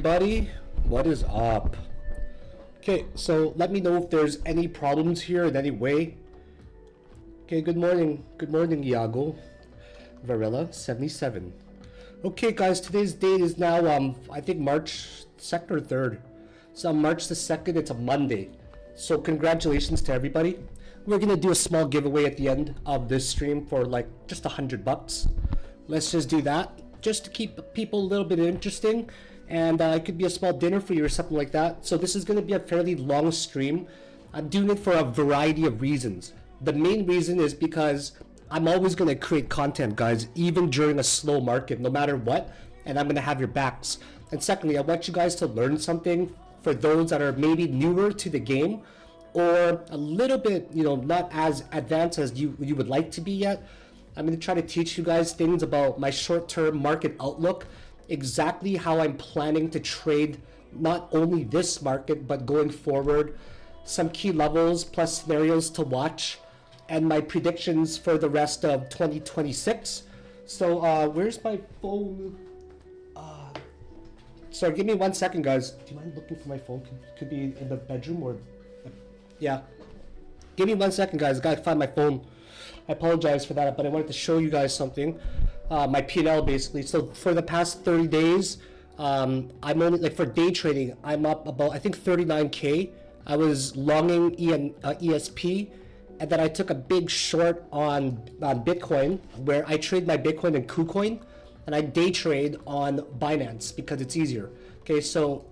Buddy, what is up? Okay, so let me know if there's any problems here in any way. Okay, good morning, Iago. Varela 77. Okay guys, today's date is now I think March 2nd or 3rd. So on March the 2nd, it's a Monday. So congratulations to everybody. We're gonna do a small giveaway at the end of this stream for like just $100. Let's just do that, just to keep people a little bit interesting. And it could be a small dinner for you or something like that. So this is going to be a fairly long stream. I'm doing it for a variety of reasons. The main reason is because I'm always going to create content, guys, even during a slow market, no matter what, and I'm going to have your backs. And secondly, I want you guys to learn something for those that are maybe newer to the game or a little bit, not as advanced as you would like to be yet. I'm going to try to teach you guys things about my short-term market outlook, exactly how I'm planning to trade not only this market but going forward, some key levels plus scenarios to watch, and my predictions for the rest of 2026. So where's my phone? Sorry, give me 1 second, guys. Do you mind looking for my phone? Could be in the bedroom or yeah, give me 1 second, guys. Gotta find my phone. I apologize for that, but I wanted to show you guys something. My P&L basically. So for the past 30 days, I'm only like for day trading, I'm up about I think 39k. I was longing ESP, and then I took a big short on Bitcoin, where I trade my Bitcoin in KuCoin, and I day trade on Binance because it's easier. Okay, so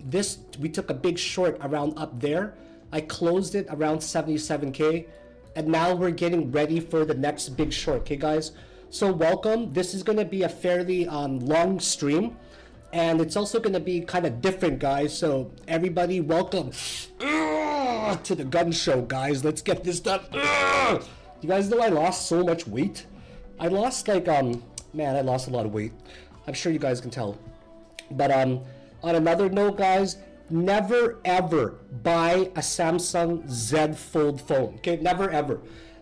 we took a big short around up there. I closed it around 77k, and now we're getting ready for the next big short. Okay, guys. So welcome. This is going to be a fairly long stream, and it's also going to be kind of different, guys. So everybody, welcome to the gun show, guys. Let's get this done. You guys know I lost so much weight. I lost like man, I lost a lot of weight. I'm sure you guys can tell. But on another note, guys, never ever buy a Samsung Z Fold phone. Okay, never ever.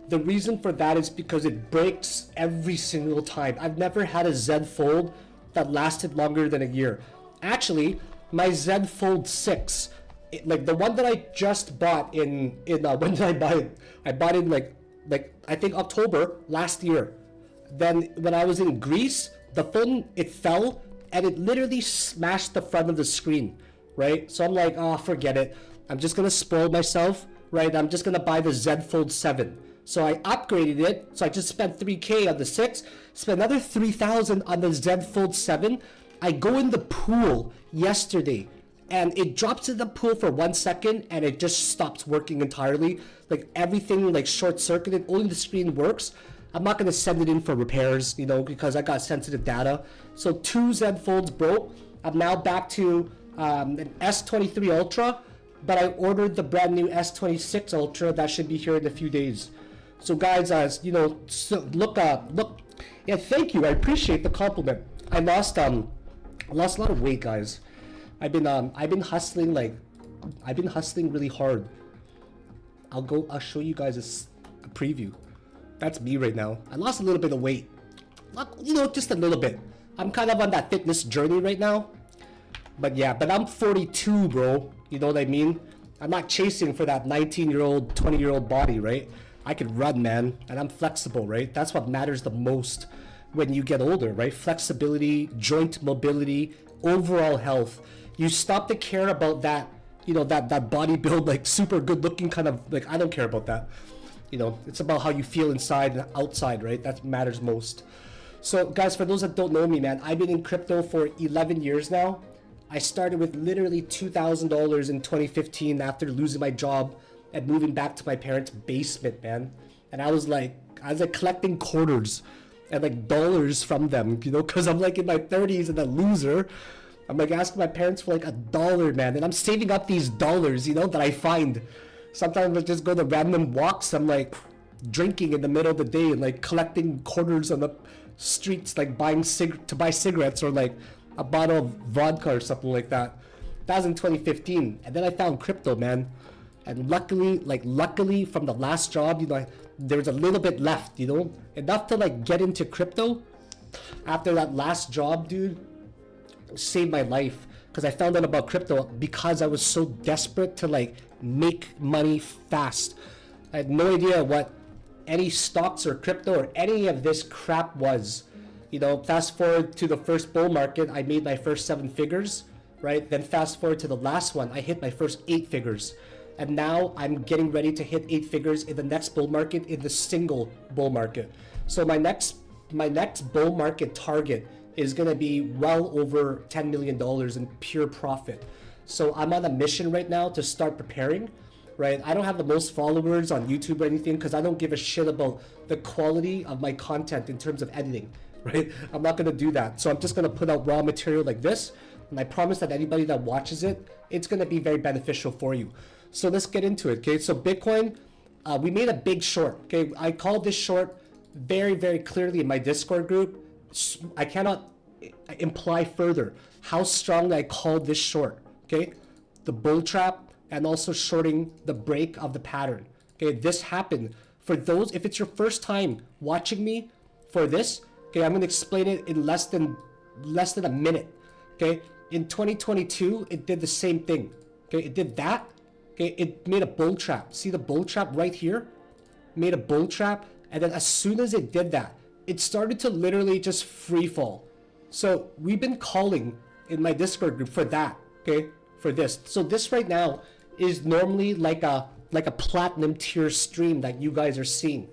The reason for that is because it breaks every single time. I've never had a Z Fold that lasted longer than a year. Actually, my Z Fold 6, like the one that I just bought in when did I buy it? I bought it like I think October last year. Then when I was in Greece, the phone, it fell and it literally smashed the front of the screen, right? So I'm like, oh, forget it. I'm just gonna spoil myself, right? I'm just gonna buy the Z Fold 7. So I upgraded it. So I just spent 3k on the 6, spent another 3,000 on the Z Fold 7. I go in the pool yesterday and it drops in the pool for 1 second and it just stops working entirely. Like everything like short circuited, only the screen works. I'm not gonna send it in for repairs, because I got sensitive data. So 2 Z Folds broke. I'm now back to an S23 Ultra, but I ordered the brand new S26 Ultra that should be here in a few days. So guys, so look. Yeah, thank you. I appreciate the compliment. I lost a lot of weight, guys. I've been hustling really hard. I'll show you guys a preview. That's me right now. I lost a little bit of weight. Just a little bit. I'm kind of on that fitness journey right now. But yeah, I'm 42, bro. You know what I mean? I'm not chasing for that 19-year-old, 20-year-old body, right? I can run, man, and I'm flexible, right? That's what matters the most when you get older, right? Flexibility, joint mobility, overall health. You stop to care about that, that body build, like super good looking kind of, like, I don't care about that. It's about how you feel inside and outside, right? That matters most. So guys, for those that don't know me, man, I've been in crypto for 11 years now. I started with literally $2,000 in 2015 after losing my job and moving back to my parents' basement, man. And I was like collecting quarters and like dollars from them, because I'm like in my 30s and a loser. I'm like asking my parents for like $1, man, and I'm saving up these dollars, that I find. Sometimes I just go to random walks. I'm like drinking in the middle of the day and like collecting quarters on the streets, like to buy cigarettes or like a bottle of vodka or something like that. That was in 2015, and then I found crypto, man. And luckily from the last job, there was a little bit left, enough to like get into crypto. After that last job, dude, saved my life. because I found out about crypto because I was so desperate to like make money fast. I had no idea what any stocks or crypto or any of this crap was. You know, fast forward to the first bull market, I made my first 7 figures, right? Then fast forward to the last one, I hit my first 8 figures. And now I'm getting ready to hit 8 figures in the next bull market, in the single bull market. So my next bull market target is going to be well over $10 million in pure profit. So I'm on a mission right now to start preparing, right? I don't have the most followers on YouTube or anything because I don't give a shit about the quality of my content in terms of editing, right? I'm not going to do that. So I'm just going to put out raw material like this. And I promise that anybody that watches it, it's going to be very beneficial for you. So let's get into it, okay? So Bitcoin, we made a big short, okay? I called this short very, very clearly in my Discord group. I cannot imply further how strongly I called this short, okay? The bull trap and also shorting the break of the pattern, okay? This happened. For those, if it's your first time watching me for this, okay, I'm gonna explain it in less than a minute, okay? In 2022, it did the same thing, okay? It did that. Okay, it made a bull trap. See the bull trap right here? Made a bull trap. And then as soon as it did that, it started to literally just free fall. So we've been calling in my Discord group for that, okay? For this. So this right now is normally like a platinum tier stream that you guys are seeing.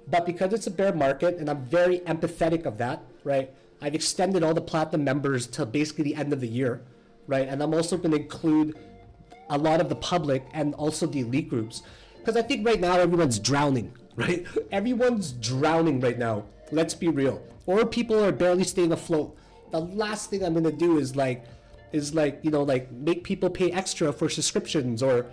But because it's a bear market and I'm very empathetic of that, right? I've extended all the platinum members till basically the end of the year, right? And I'm also going to include a lot of the public and also the elite groups, because I think right now everyone's drowning, right? Everyone's drowning right now. Let's be real. Or people are barely staying afloat. The last thing I'm gonna do is like you know, like make people pay extra for subscriptions or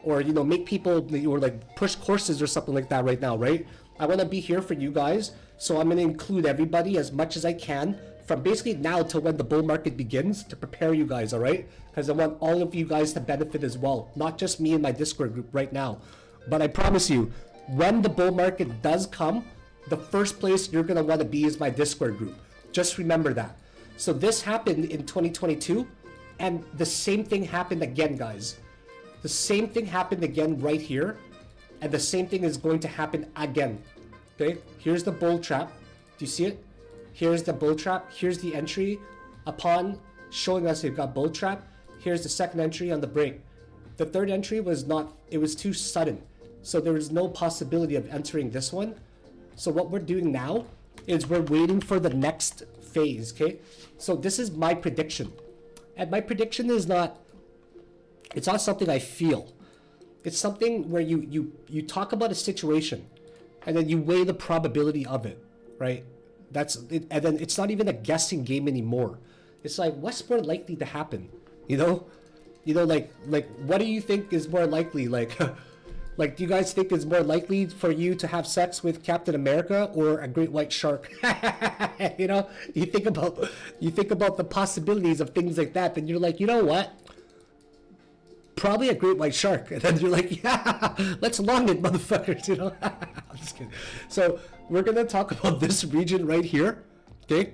you know, make people or like push courses or something like that right now, right? I want to be here for you guys, so I'm gonna include everybody as much as I can from basically now till when the bull market begins to prepare you guys, all right? Because I want all of you guys to benefit as well, not just me and my Discord group right now. But I promise you, when the bull market does come, the first place you're gonna want to be is my Discord group. Just remember that. So this happened in 2022, and the same thing happened again, guys. The same thing happened again right here, and the same thing is going to happen again. Okay, here's the bull trap. Do you see it? Here's the bull trap. Here's the entry upon showing us it got bull trap. Here's the second entry on the break. The third entry was not, it was too sudden. So there was no possibility of entering this one. So what we're doing now is we're waiting for the next phase, okay? So this is my prediction. And my prediction is not, it's not something I feel. It's something where you talk about a situation and then you weigh the probability of it, right? That's it, and then it's not even a guessing game anymore. It's like, what's more likely to happen? You know, like what do you think is more likely? Like, like do you guys think it's more likely for you to have sex with Captain America or a great white shark? You know, you think about the possibilities of things like that, then you're like, you know what? Probably a great white shark. And then you're like, yeah, let's long it, motherfuckers, you know? I'm just kidding. So we're going to talk about this region right here, okay?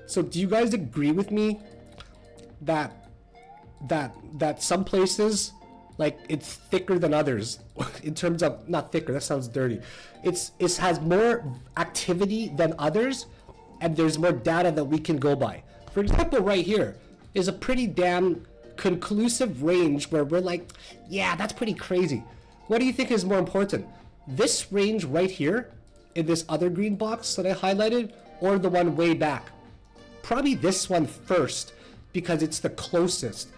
So do you guys agree with me that some places, like, it's thicker than others in terms of, not thicker, that sounds dirty. It has more activity than others, and there's more data that we can go by. For example, right here is a pretty damn conclusive range where we're like, yeah, that's pretty crazy. What do you think is more important? This range right here in this other green box that I highlighted, or the one way back? Probably this one first because it's the closest,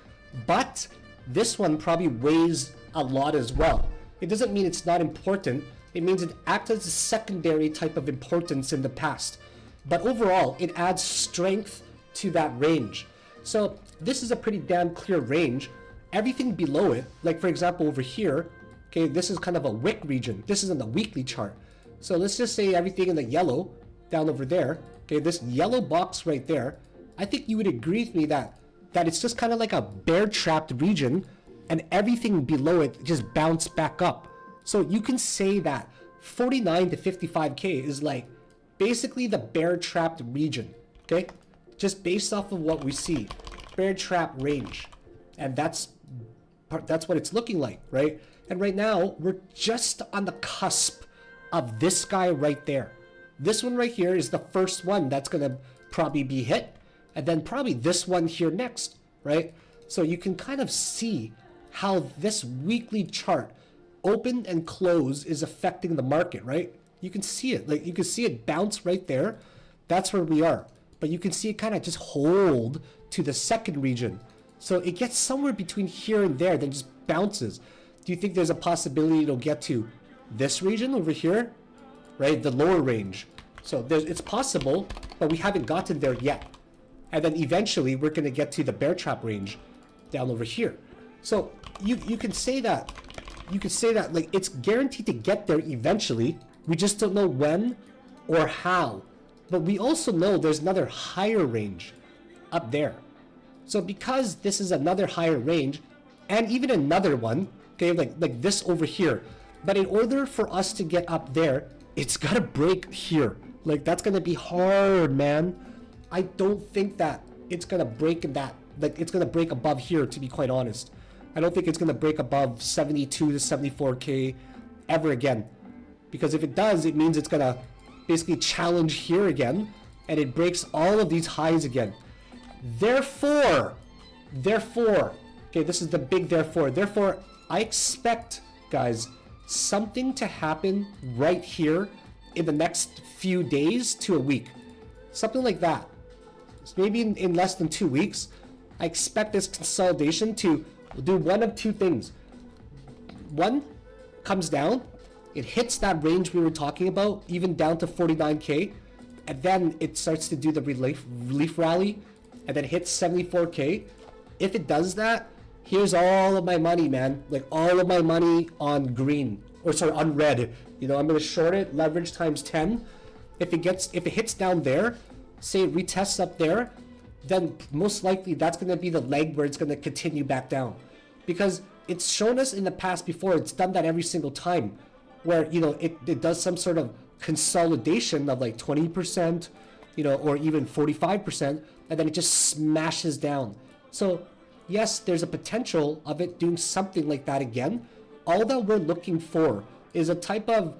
but this one probably weighs a lot as well. It doesn't mean it's not important. It means it acts as a secondary type of importance in the past, but overall it adds strength to that range. So this is a pretty damn clear range. Everything below it, like for example over here, okay, this is kind of a wick region. This isn't a weekly chart. So let's just say everything in the yellow down over there, okay, this yellow box right there, I think you would agree with me that it's just kind of like a bear trapped region, and everything below it just bounced back up. So you can say that 49 to 55K is like basically the bear trapped region, okay? Just based off of what we see, bear trap range. And that's what it's looking like, right? And right now, we're just on the cusp of this guy right there. This one right here is the first one that's going to probably be hit. And then probably this one here next, right? So you can kind of see how this weekly chart, open and close, is affecting the market, right? You can see it. Like, you can see it bounce right there. That's where we are. But you can see it kind of just hold to the second region. So it gets somewhere between here and there, then just bounces. Do you think there's a possibility it'll get to this region over here, right? The lower range. So it's possible, but we haven't gotten there yet. And then eventually we're going to get to the bear trap range down over here. So you can say that. You can say that like it's guaranteed to get there eventually. We just don't know when or how. But we also know there's another higher range up there. So because this is another higher range, and even another one, okay, like this over here. But in order for us to get up there, it's got to break here. Like, that's going to be hard, man. I don't think that it's going to break in that. Like, it's going to break above here, to be quite honest. I don't think it's going to break above 72 to 74K ever again. Because if it does, it means it's going to basically challenge here again. And it breaks all of these highs again. Therefore, okay, this is the big therefore, I expect, guys, something to happen right here in the next few days to a week. Something like that. So maybe in less than 2 weeks, I expect this consolidation to do one of two things. One, comes down, it hits that range we were talking about, even down to 49K, and then it starts to do the relief rally, and then hits 74K. If it does that, here's all of my money, man. Like, all of my money on green, or sorry, on red. You know, I'm gonna short it, leverage times 10. If it hits down there, say it retests up there, then most likely that's gonna be the leg where it's gonna continue back down. Because it's shown us in the past before, it's done that every single time, where, you know, it does some sort of consolidation of like 20%, you know, or even 45%, and then it just smashes down. So yes, there's a potential of it doing something like that again. All that we're looking for is a type of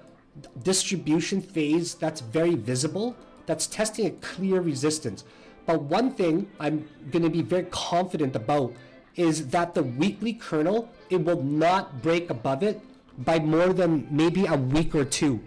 distribution phase that's very visible, that's testing a clear resistance. But one thing I'm going to be very confident about is that the weekly kernel, it will not break above it by more than maybe a week or two.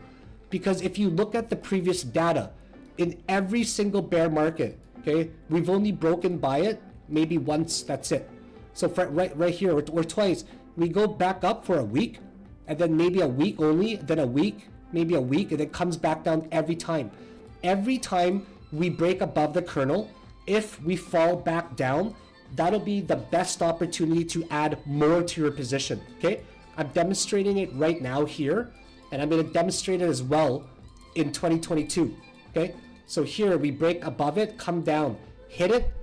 Because if you look at the previous data, in every single bear market, okay, we've only broken by it maybe once, that's it. So for right here, or twice, we go back up for a week, and then maybe a week only, then a week, maybe a week, and it comes back down every time. Every time we break above the kernel, if we fall back down, that'll be the best opportunity to add more to your position, okay? I'm demonstrating it right now here, and I'm going to demonstrate it as well in 2022, okay? So here, we break above it, come down, hit it.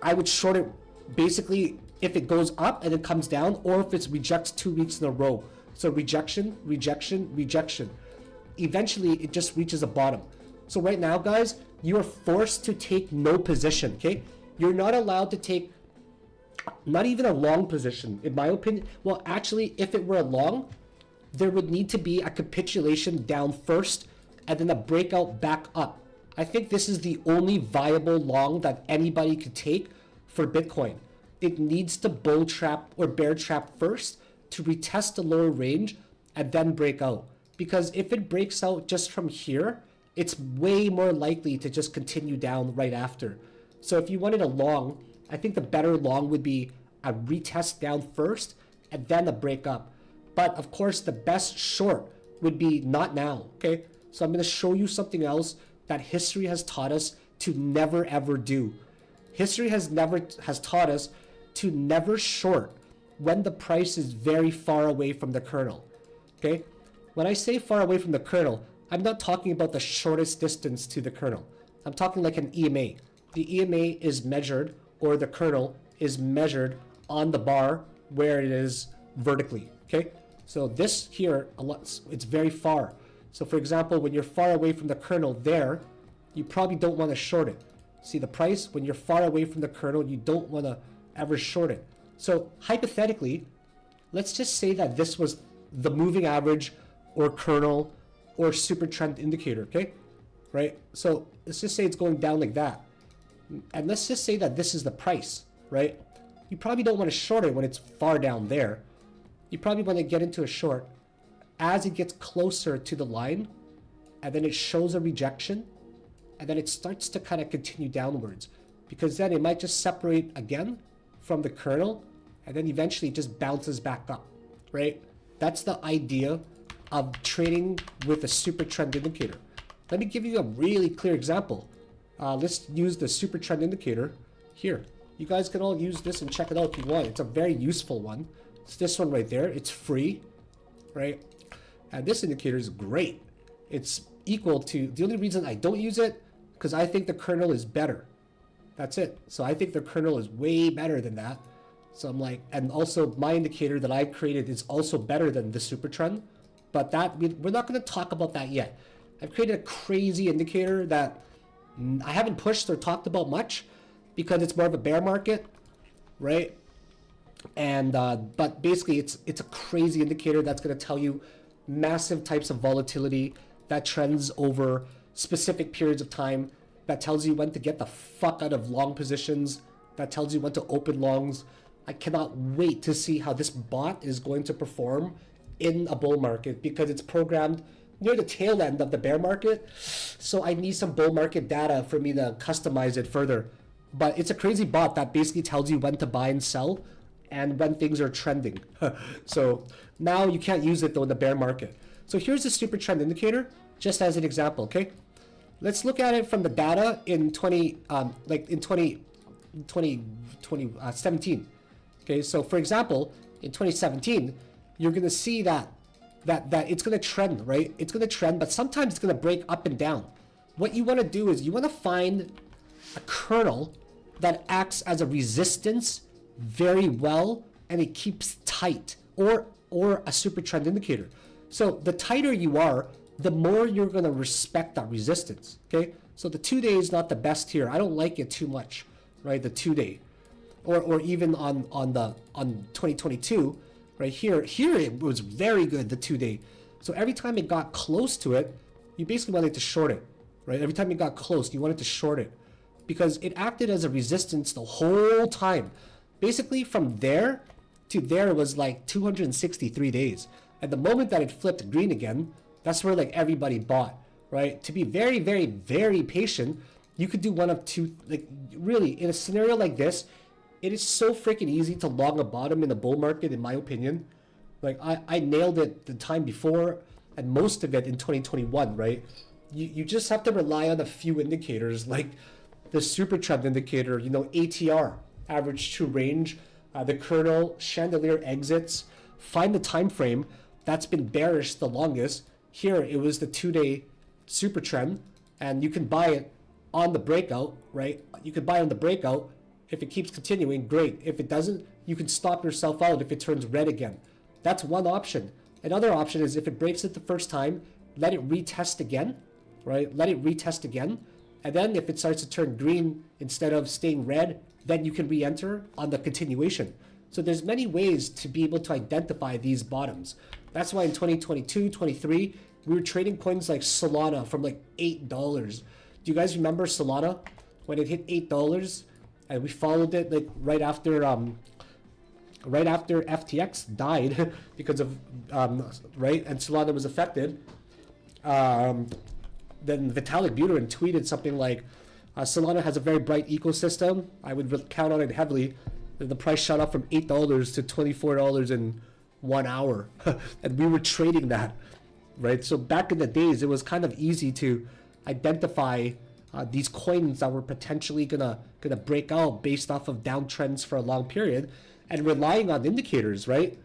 I would short it basically if it goes up and it comes down, or if it rejects 2 weeks in a row. So rejection, rejection, rejection. Eventually, it just reaches a bottom. So right now, guys, you are forced to take no position, okay? You're not allowed to take not even a long position, in my opinion. Well, actually, if it were a long, there would need to be a capitulation down first and then a breakout back up. I think this is the only viable long that anybody could take for Bitcoin. It needs to bull trap or bear trap first to retest the lower range and then break out. Because if it breaks out just from here, it's way more likely to just continue down right after. So if you wanted a long, I think the better long would be a retest down first and then a break up. But of course, the best short would be not now, okay? So I'm going to show you something else that history has taught us to never ever do. History has taught us to never short when the price is very far away from the kernel, okay? When I say far away from the kernel, I'm not talking about the shortest distance to the kernel. I'm talking like an EMA. The EMA is measured, or the kernel is measured on the bar where it is vertically, okay? So this here, it's very far. So for example, when you're far away from the kernel there, you probably don't want to short it. See the price? When you're far away from the kernel, you don't want to ever short it. So hypothetically, let's just say that this was the moving average or kernel or super trend indicator, okay? Right? So let's just say it's going down like that. And let's just say that this is the price, right? You probably don't want to short it when it's far down there. You probably want to get into a short as it gets closer to the line, and then it shows a rejection, and then it starts to kind of continue downwards, because then it might just separate again from the kernel, and then eventually it just bounces back up, right? That's the idea of trading with a super trend indicator. Let me give you a really clear example. Let's use the super trend indicator here. You guys can all use this and check it out if you want. It's a very useful one. It's this one right there. It's free, right? And this indicator is great. It's equal to, the only reason I don't use it, because I think the kernel is better. That's it. So I think the kernel is way better than that. So I'm like, and also my indicator that I've created is also better than the super trend, but that we're not going to talk about that yet. I've created a crazy indicator that I haven't pushed or talked about much because it's more of a bear market, right? And but basically it's a crazy indicator that's going to tell you massive types of volatility that trends over specific periods of time, that tells you when to get the fuck out of long positions, that tells you when to open longs. I cannot wait to see how this bot is going to perform in a bull market, because it's programmed near the tail end of the bear market. So I need some bull market data for me to customize it further. But it's a crazy bot that basically tells you when to buy and sell and when things are trending. So now you can't use it though in the bear market. So here's the super trend indicator, just as an example, okay? Let's look at it from the data in 2017. Okay, so for example, in 2017, you're gonna see that it's gonna trend, right? It's gonna trend, but sometimes it's gonna break up and down. What you wanna do is you wanna find a kernel that acts as a resistance very well, and it keeps tight, or a super trend indicator. So the tighter you are, the more you're gonna respect that resistance, okay? So the 2 day is not the best here. I don't like it too much, right? The 2 day, or even on 2022, right here it was very good, the 2 day. So every time it got close to it, you basically wanted to short it, right? Every time it got close, you wanted to short it, because it acted as a resistance the whole time. Basically from there to there was like 263 days. At the moment that it flipped green again, that's where like everybody bought, right? To be very, very, very patient, you could do one of two, like really in a scenario like this, it is so freaking easy to long a bottom in the bull market, in my opinion. Like I nailed it the time before, and most of it in 2021, right? You just have to rely on a few indicators, like the super trend indicator, you know, ATR, average true range, the kernel, chandelier exits, find the time frame that's been bearish the longest. Here it was the 2 day super trend, and you can buy it on the breakout, right? You could buy on the breakout. If it keeps continuing, great. If it doesn't, you can stop yourself out if it turns red again. That's one option. Another option is if it breaks it the first time, let it retest again, right? Let it retest again. And then if it starts to turn green instead of staying red, then you can re-enter on the continuation. So there's many ways to be able to identify these bottoms. That's why in 2022, 23, we were trading coins like Solana from like $8. Do you guys remember Solana when it hit $8? And we followed it like right after FTX died because of right, and Solana was affected. Then Vitalik Buterin tweeted something like, Solana has a very bright ecosystem. I would count on it heavily. The price shot up from $8 to $24 in 1 hour. And we were trading that, right? So back in the days, it was kind of easy to identify these coins that were potentially gonna break out based off of downtrends for a long period, and relying on indicators, right?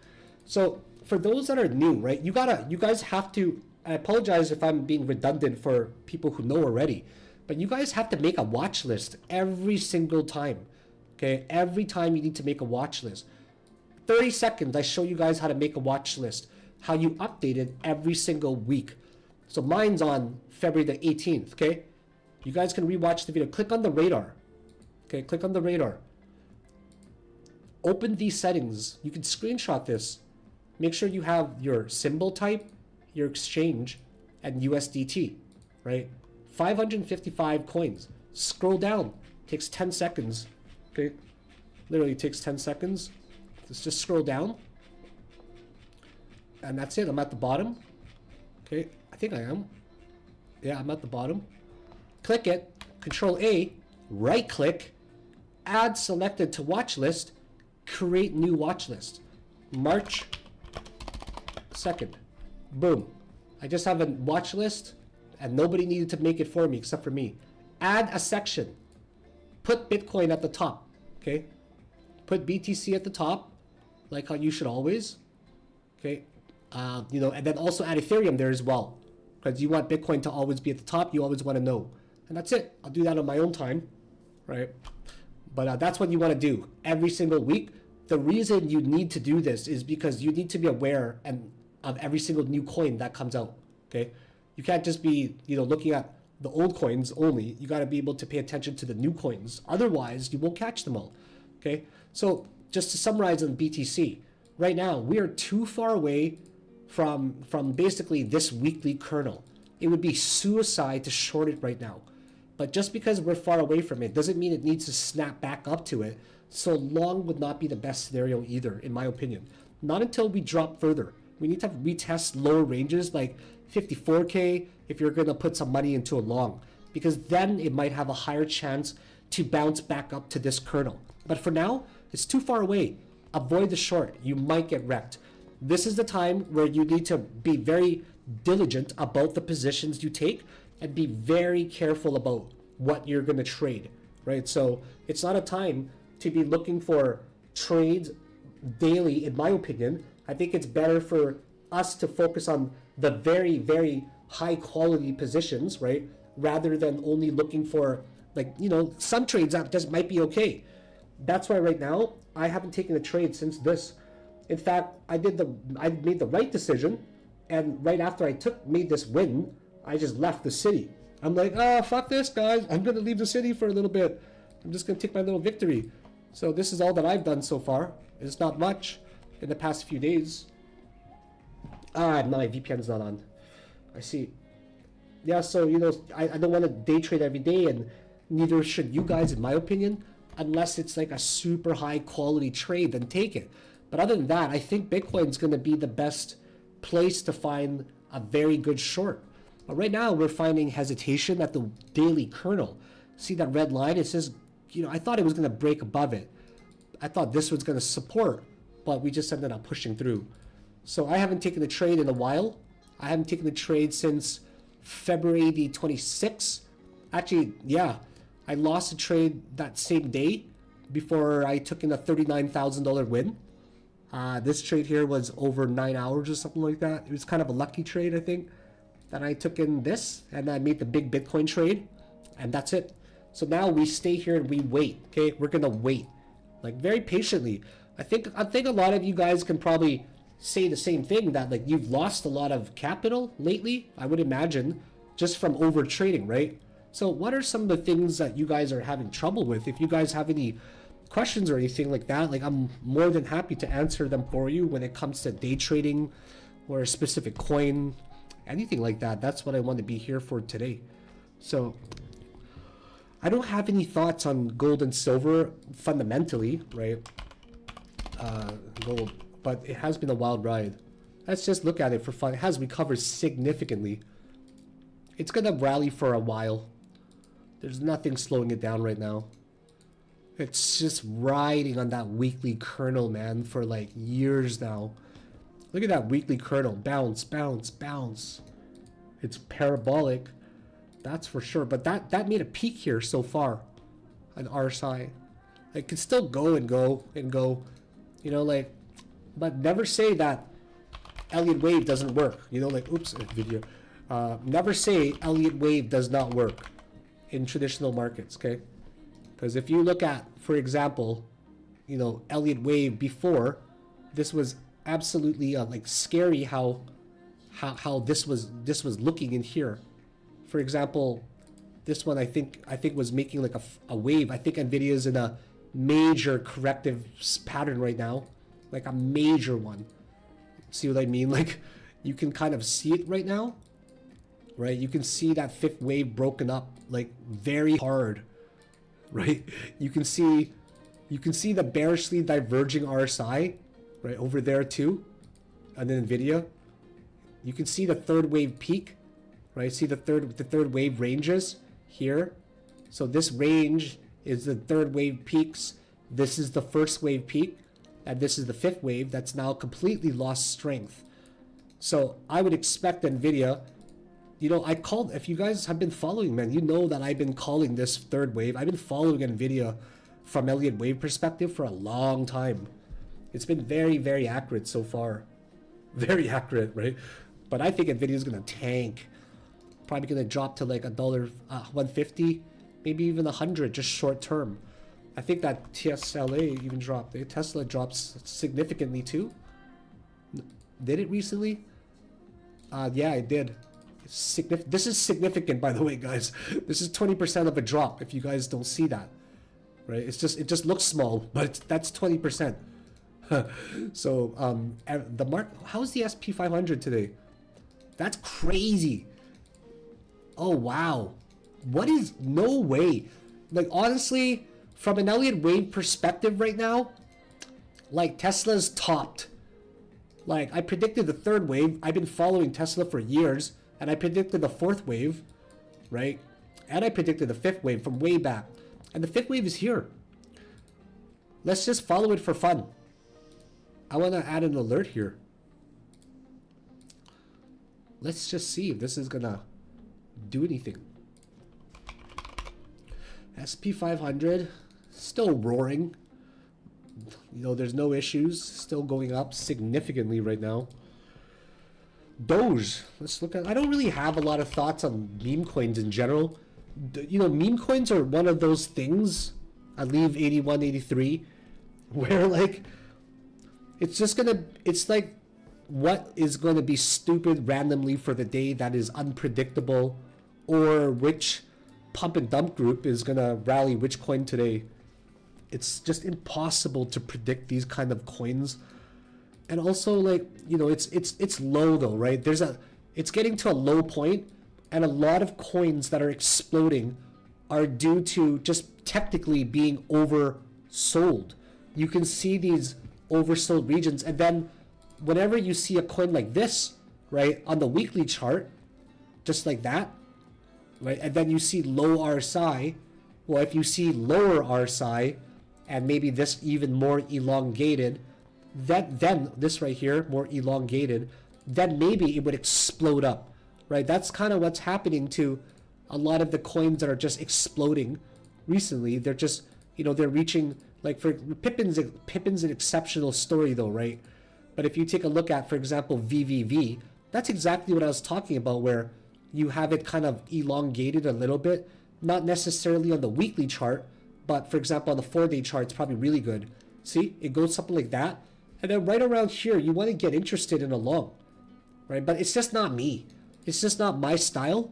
So for those that are new, right, you guys have to, I apologize if I'm being redundant for people who know already, but you guys have to make a watch list every single time, okay? Every time you need to make a watch list. 30 seconds, I show you guys how to make a watch list, how you update it every single week. So mine's on February the 18th, okay? You guys can rewatch the video. Click on the radar. Okay, click on the radar. Open these settings. You can screenshot this. Make sure you have your symbol type, your exchange, and USDT, right? 555 coins. Scroll down. Takes 10 seconds. Okay, literally takes 10 seconds. Let's just scroll down. And that's it. I'm at the bottom. Okay, I think I am. Yeah, I'm at the bottom. Click it. Control A. Right click. Add selected to watch list. Create new watch list. March 2nd. Boom. I just have a watch list and nobody needed to make it for me except for me. Add a section. Put Bitcoin at the top. Okay. Put BTC at the top, like how you should always. Okay. You know, and then also add Ethereum there as well, because you want Bitcoin to always be at the top. You always want to know, and that's it. I'll do that on my own time, right? But that's what you want to do every single week. The reason you need to do this is because you need to be aware of every single new coin that comes out. Okay, you can't just be, you know, looking at the old coins only. You got to be able to pay attention to the new coins. Otherwise, you won't catch them all. Okay, so just to summarize on BTC, right now we are too far away from basically this weekly kernel. It would be suicide to short it right now. But just because we're far away from it doesn't mean it needs to snap back up to it. So long would not be the best scenario either, in my opinion. Not until we drop further. We need to retest lower ranges like 54K if you're going to put some money into a long, because then it might have a higher chance to bounce back up to this kernel. But for now, it's too far away. Avoid the short. You might get wrecked. This is the time where you need to be very diligent about the positions you take and be very careful about what you're going to trade, right? So it's not a time to be looking for trades daily, in my opinion. I think it's better for us to focus on the very, very high quality positions, right? Rather than only looking for, like, you know, some trades that just might be okay. That's why right now I haven't taken a trade since this. In fact, I made the right decision, and right after I made this win, I just left the city. I'm like, fuck this, guys. I'm gonna leave the city for a little bit. I'm just gonna take my little victory. So this is all that I've done so far. It's not much in the past few days. My VPN is not on. I see. Yeah, so, you know, I don't want to day trade every day, and neither should you guys, in my opinion, unless it's like a super high quality trade, then take it. But other than that, I think Bitcoin's going to be the best place to find a very good short. But right now, we're finding hesitation at the daily kernel. See that red line? It says, you know, I thought it was going to break above it. I thought this was going to support, but we just ended up pushing through. So I haven't taken a trade in a while. I haven't taken a trade since February the 26th. Actually, yeah, I lost a trade that same day before I took in a $39,000 win. This trade here was over 9 hours or something like that. It was kind of a lucky trade, I think, that I took in this, and I made the big Bitcoin trade, and that's it. So now we stay here and we wait. Okay, we're gonna wait, like, very patiently. I think a lot of you guys can probably say the same thing, that like you've lost a lot of capital lately, I would imagine, just from over trading, right? So what are some of the things that you guys are having trouble with? If you guys have any questions or anything like that, like, I'm more than happy to answer them for you when it comes to day trading or a specific coin, anything like that. That's what I want to be here for today. So I don't have any thoughts on gold and silver fundamentally, right? Gold, but it has been a wild ride. Let's just look at it for fun. It has recovered significantly. It's gonna rally for a while. There's nothing slowing it down right now. It's just riding on that weekly kernel, man, for like years now. Look at that weekly kernel. Bounce, bounce, bounce. It's parabolic, that's for sure. But that made a peak here so far on RSI. It could still go and go and go, you know, like, but never say that Elliott wave doesn't work. You know, like, oops, video. Never say Elliott wave does not work in traditional markets, okay? Because if you look at, for example, you know, Elliott wave before, this was absolutely like scary how this was looking in here. For example, this one I think was making like a wave. I think Nvidia's in a major corrective pattern right now, like a major one. See what I mean? Like, you can kind of see it right now, right? You can see that fifth wave broken up like very hard, right? You can see the bearishly diverging RSI right over there too, and then Nvidia. You can see the third wave peak, right? See the third wave ranges here. So this range is the third wave peaks. This is the first wave peak, and this is the fifth wave that's now completely lost strength. So I would expect Nvidia, you know, if you guys have been following, man, you know that I've been calling this third wave. I've been following Nvidia from Elliott wave perspective for a long time. It's been very, very accurate so far. Very accurate, right? But I think Nvidia is gonna tank. Probably gonna drop to like $1.50, maybe even 100, just short term. I think that TSLA even dropped. Tesla drops significantly too. Did it recently? Yeah, it did. This is significant, by the way, guys. This is 20% of a drop. If you guys don't see that, right? It just looks small, but that's 20%. So the mark. How's the SP 500 today? That's crazy. Oh wow, what is, no way. Like honestly, from an Elliott wave perspective right now, like Tesla's topped. Like I predicted the third wave. I've been following Tesla for years, and I predicted the fourth wave, right? And I predicted the fifth wave from way back, and the fifth wave is here. Let's just follow it for fun. I want to add an alert here. Let's just see if this is gonna do anything. SP 500 still roaring. You know, there's no issues. Still going up significantly right now. Doge. Let's look at. I don't really have a lot of thoughts on meme coins in general. You know, meme coins are one of those things. I leave 81, 83, where like it's just gonna. It's like what is going to be stupid randomly for the day that is unpredictable, or which pump and dump group is gonna rally which coin today. It's just impossible to predict these kind of coins. And also, like, you know, it's low though, right? It's getting to a low point, and a lot of coins that are exploding are due to just technically being oversold. You can see these oversold regions, and then whenever you see a coin like this, right, on the weekly chart, just like that, right, and then you see low RSI, well, if you see lower RSI, and maybe this even more elongated, then this right here, more elongated, then maybe it would explode up, right? That's kind of what's happening to a lot of the coins that are just exploding recently. They're just, you know, they're reaching, like for Pippin's an exceptional story though, right? But if you take a look at, for example, VVV, that's exactly what I was talking about, where you have it kind of elongated a little bit, not necessarily on the weekly chart, but for example, on the 4-day chart, it's probably really good. See, it goes something like that. And then right around here, you want to get interested in a long, right? But it's just not me. It's just not my style.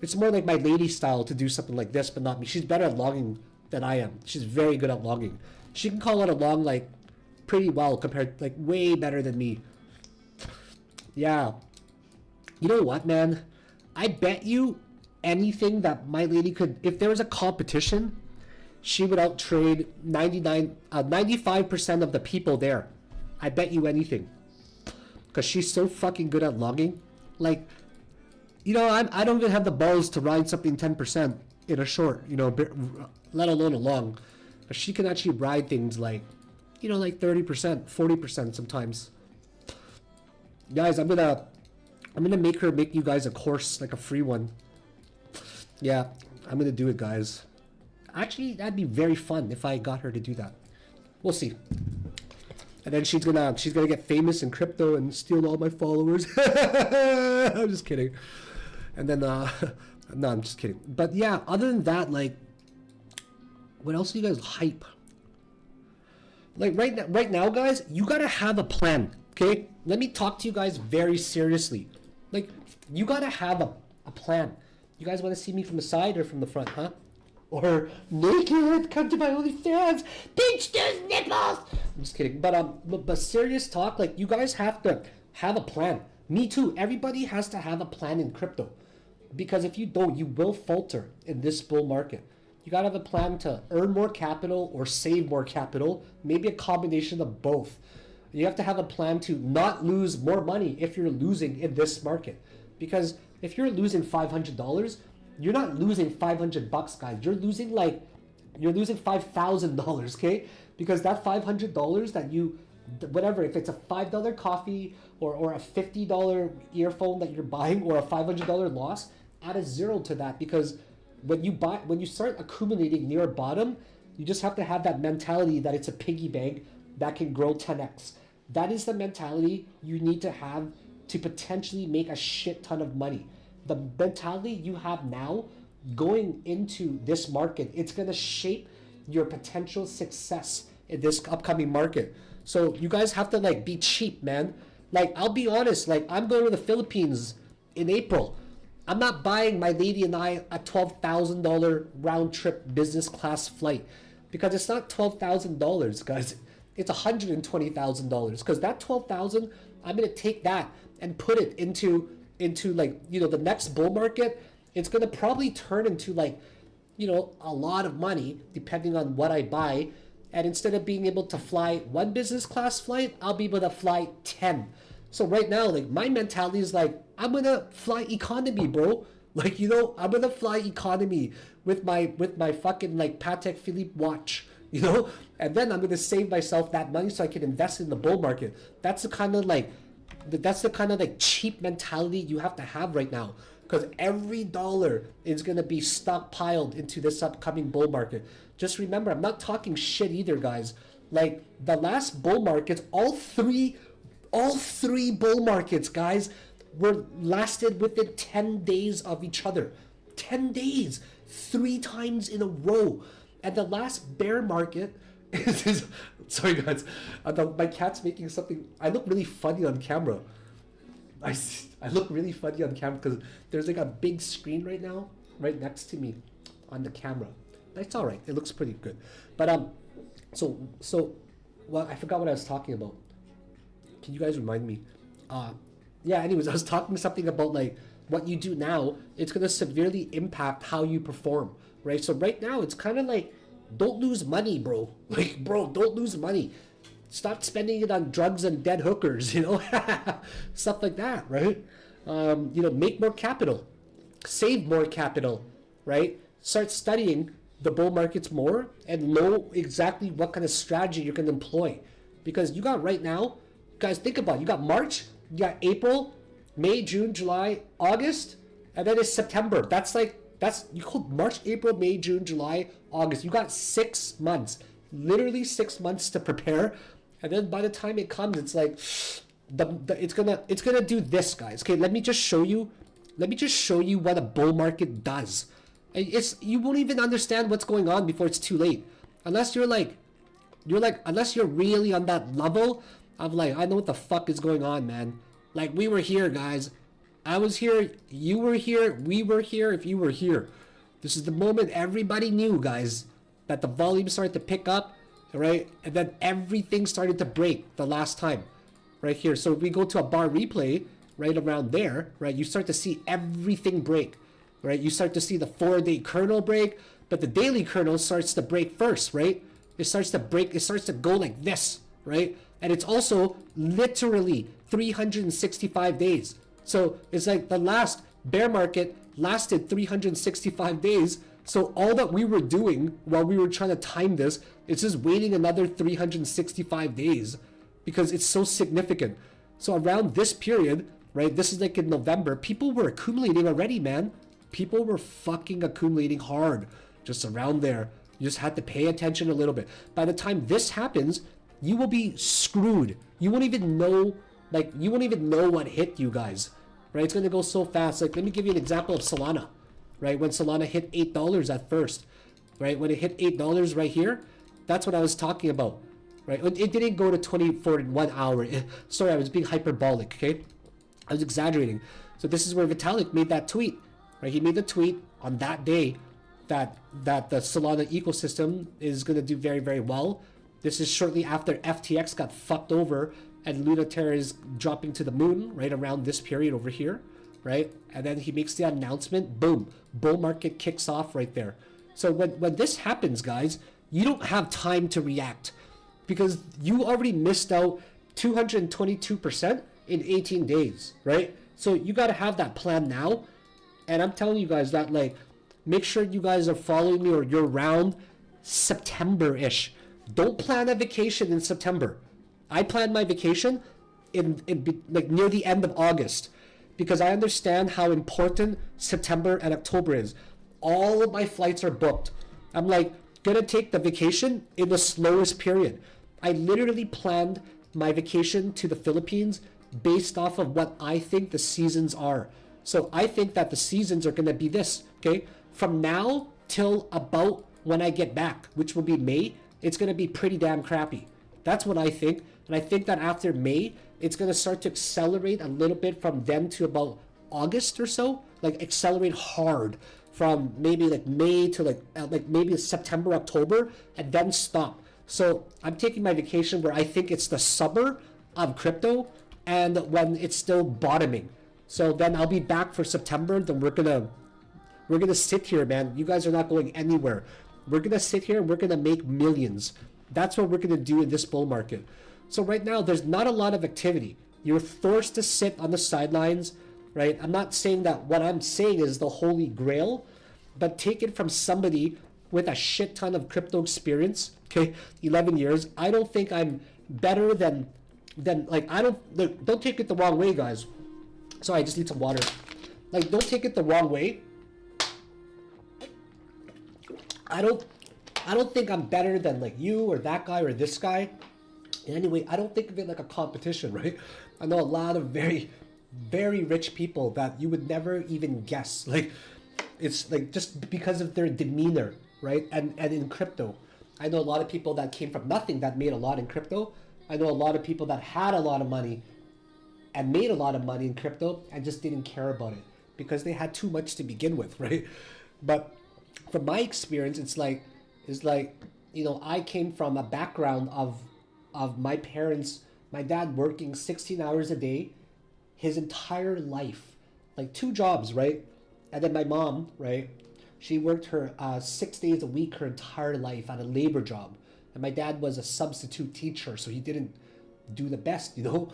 It's more like my lady style to do something like this, but not me. She's better at logging than I am. She's very good at logging. She can call it a long, like, pretty well compared, like, way better than me. Yeah. You know what, man? I bet you anything that my lady could, if there was a competition, she would outtrade 95% of the people there. I bet you anything. Because she's so fucking good at logging. Like, you know, I don't even have the balls to ride something 10% in a short, you know, let alone a long. But she can actually ride things like, you know, like 30%, 40% sometimes. Guys, I'm gonna make her make you guys a course, like a free one. Yeah, I'm gonna do it, guys. Actually, that'd be very fun if I got her to do that. We'll see. And then she's gonna get famous in crypto and steal all my followers. I'm just kidding. And then no, I'm just kidding. But yeah, other than that, like, what else do you guys hype? Like right now, guys, you gotta have a plan. Okay, let me talk to you guys very seriously. Like, you gotta have a plan. You guys want to see me from the side or from the front, huh? or naked, come to my OnlyFans, pinch those nipples. I'm just kidding, but serious talk, like you guys have to have a plan. Me too. Everybody has to have a plan in crypto, because if you don't, you will falter in this bull market. You gotta have a plan to earn more capital or save more capital, maybe a combination of both. You have to have a plan to not lose more money if you're losing in this market, because if you're losing $500, you're not losing $500, guys. You're losing $5,000, okay? Because that $500 that you, whatever, if it's a $5 coffee or a $50 earphone that you're buying, or a $500 loss, add a zero to that, because when you start accumulating near bottom, you just have to have that mentality that it's a piggy bank that can grow 10x. That is the mentality you need to have to potentially make a shit ton of money. The mentality you have now going into this market, it's going to shape your potential success in this upcoming market. So you guys have to like be cheap, man. Like, I'll be honest, like I'm going to the Philippines in April. I'm not buying my lady and I a $12,000 round trip business class flight, because it's not $12,000, guys. It's $120,000, because that $12,000, I'm going to take that and put it into like, you know, the next bull market. It's going to probably turn into like, you know, a lot of money depending on what I buy. And instead of being able to fly one business class flight, I'll be able to fly 10. So right now, like my mentality is like, I'm going to fly economy, bro. Like, you know, I'm going to fly economy with my fucking like Patek Philippe watch, you know, and then I'm going to save myself that money so I can invest in the bull market. That's the kind of like cheap mentality you have to have right now, because every dollar is going to be stockpiled into this upcoming bull market. Just remember, I'm not talking shit either, guys. Like the last bull markets, all three bull markets, guys, were lasted within 10 days of each other. 10 days, 3 times in a row. And the last bear market is sorry guys, my cat's making something. I look really funny on camera. I look really funny on camera because there's like a big screen right now right next to me on the camera. That's all right. It looks pretty good. But so well, I forgot what I was talking about. Can you guys remind me? Yeah, anyways, I was talking something about like what you do now, it's going to severely impact how you perform, right? So right now, it's kind of like, don't lose money, bro. Like, bro, don't lose money. Stop spending it on drugs and dead hookers, you know? Stuff like that, right? You know, make more capital. Save more capital, right? Start studying the bull markets more and know exactly what kind of strategy you can employ. Because you got right now, guys, think about it. You got March, you got April, May, June, July, August, and then it's September. That's you call March, April, May, June, July, August. You got 6 months, literally 6 months to prepare, and then by the time it comes, it's like it's gonna do this, guys. Okay, let me just show you what a bull market does. You won't even understand what's going on before it's too late, unless you're really on that level of like, I know what the fuck is going on, man. Like, we were here, guys. I was here, you were here, we were here if you were here. This is the moment everybody knew, guys, that the volume started to pick up, right? And then everything started to break the last time, right here. So if we go to a bar replay, right around there, right, you start to see everything break, right? You start to see the 4-day kernel break, but the daily kernel starts to break first, right? It starts to break, it starts to go like this, right? And it's also literally 365 days. So it's like the last bear market lasted 365 days. So all that we were doing while we were trying to time this, it's just waiting another 365 days because it's so significant. So around this period, right, this is like in November, people were accumulating already, man. People were fucking accumulating hard just around there. You just had to pay attention a little bit. By the time this happens, you will be screwed. You won't even know what hit you guys, right? It's going to go so fast. Like, let me give you an example of Solana, right? When Solana hit $8 at first, right? When it hit $8 right here, that's what I was talking about, right? It didn't go to 24 in 1 hour. Sorry, I was being hyperbolic, okay? I was exaggerating. So this is where Vitalik made that tweet, right? He made the tweet on that day, that the Solana ecosystem is going to do very, very well. This is shortly after FTX got fucked over and Lunater is dropping to the moon right around this period over here, right? And then he makes the announcement, boom, bull market kicks off right there. So when this happens, guys, you don't have time to react because you already missed out 222% in 18 days, right? So you got to have that plan now. And I'm telling you guys that, like, make sure you guys are following me or you're around September-ish. Don't plan a vacation in September. I planned my vacation in like near the end of August because I understand how important September and October is. All of my flights are booked. I'm like gonna take the vacation in the slowest period. I literally planned my vacation to the Philippines based off of what I think the seasons are. So I think that the seasons are gonna be this, okay? From now till about when I get back, which will be May, it's gonna be pretty damn crappy. That's what I think. And I think that after May, it's going to start to accelerate a little bit from then to about August or so. Like accelerate hard from maybe like May to like maybe September, October, and then stop. So I'm taking my vacation where I think it's the summer of crypto and when it's still bottoming. So then I'll be back for September. Then we're gonna sit here, man. You guys are not going anywhere. We're gonna sit here and we're gonna make millions. That's what we're gonna do in this bull market. So right now, there's not a lot of activity. You're forced to sit on the sidelines, right? I'm not saying that what I'm saying is the holy grail, but take it from somebody with a shit ton of crypto experience, okay? 11 years. I don't think I'm better than like, don't take it the wrong way, guys. Sorry, I just need some water. Like, don't take it the wrong way. I don't think I'm better than like you or that guy or this guy. Anyway, I don't think of it like a competition, right? I know a lot of very, very rich people that you would never even guess. Like, it's like just because of their demeanor, right? And in crypto, I know a lot of people that came from nothing that made a lot in crypto. I know a lot of people that had a lot of money and made a lot of money in crypto and just didn't care about it because they had too much to begin with, right? But from my experience, it's like, you know, I came from a background of my parents, my dad working 16 hours a day, his entire life, like 2 jobs, right? And then my mom, right? She worked her 6 days a week her entire life at a labor job. And my dad was a substitute teacher, so he didn't do the best, you know?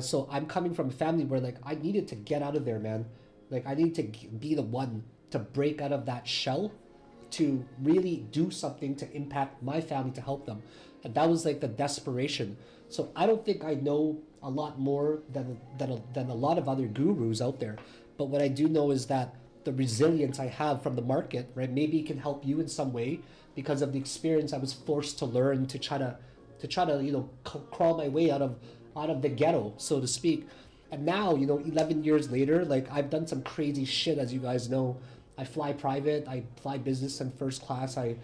So I'm coming from a family where like I needed to get out of there, man. Like I need to be the one to break out of that shell to really do something to impact my family, to help them. And that was like the desperation. So I don't think I know a lot more than a lot of other gurus out there. But what I do know is that the resilience I have from the market, right? Maybe it can help you in some way because of the experience I was forced to learn to try to you know, crawl my way out of the ghetto, so to speak. And now, you know, 11 years later, like I've done some crazy shit, as you guys know. I fly private, I fly business and first class, I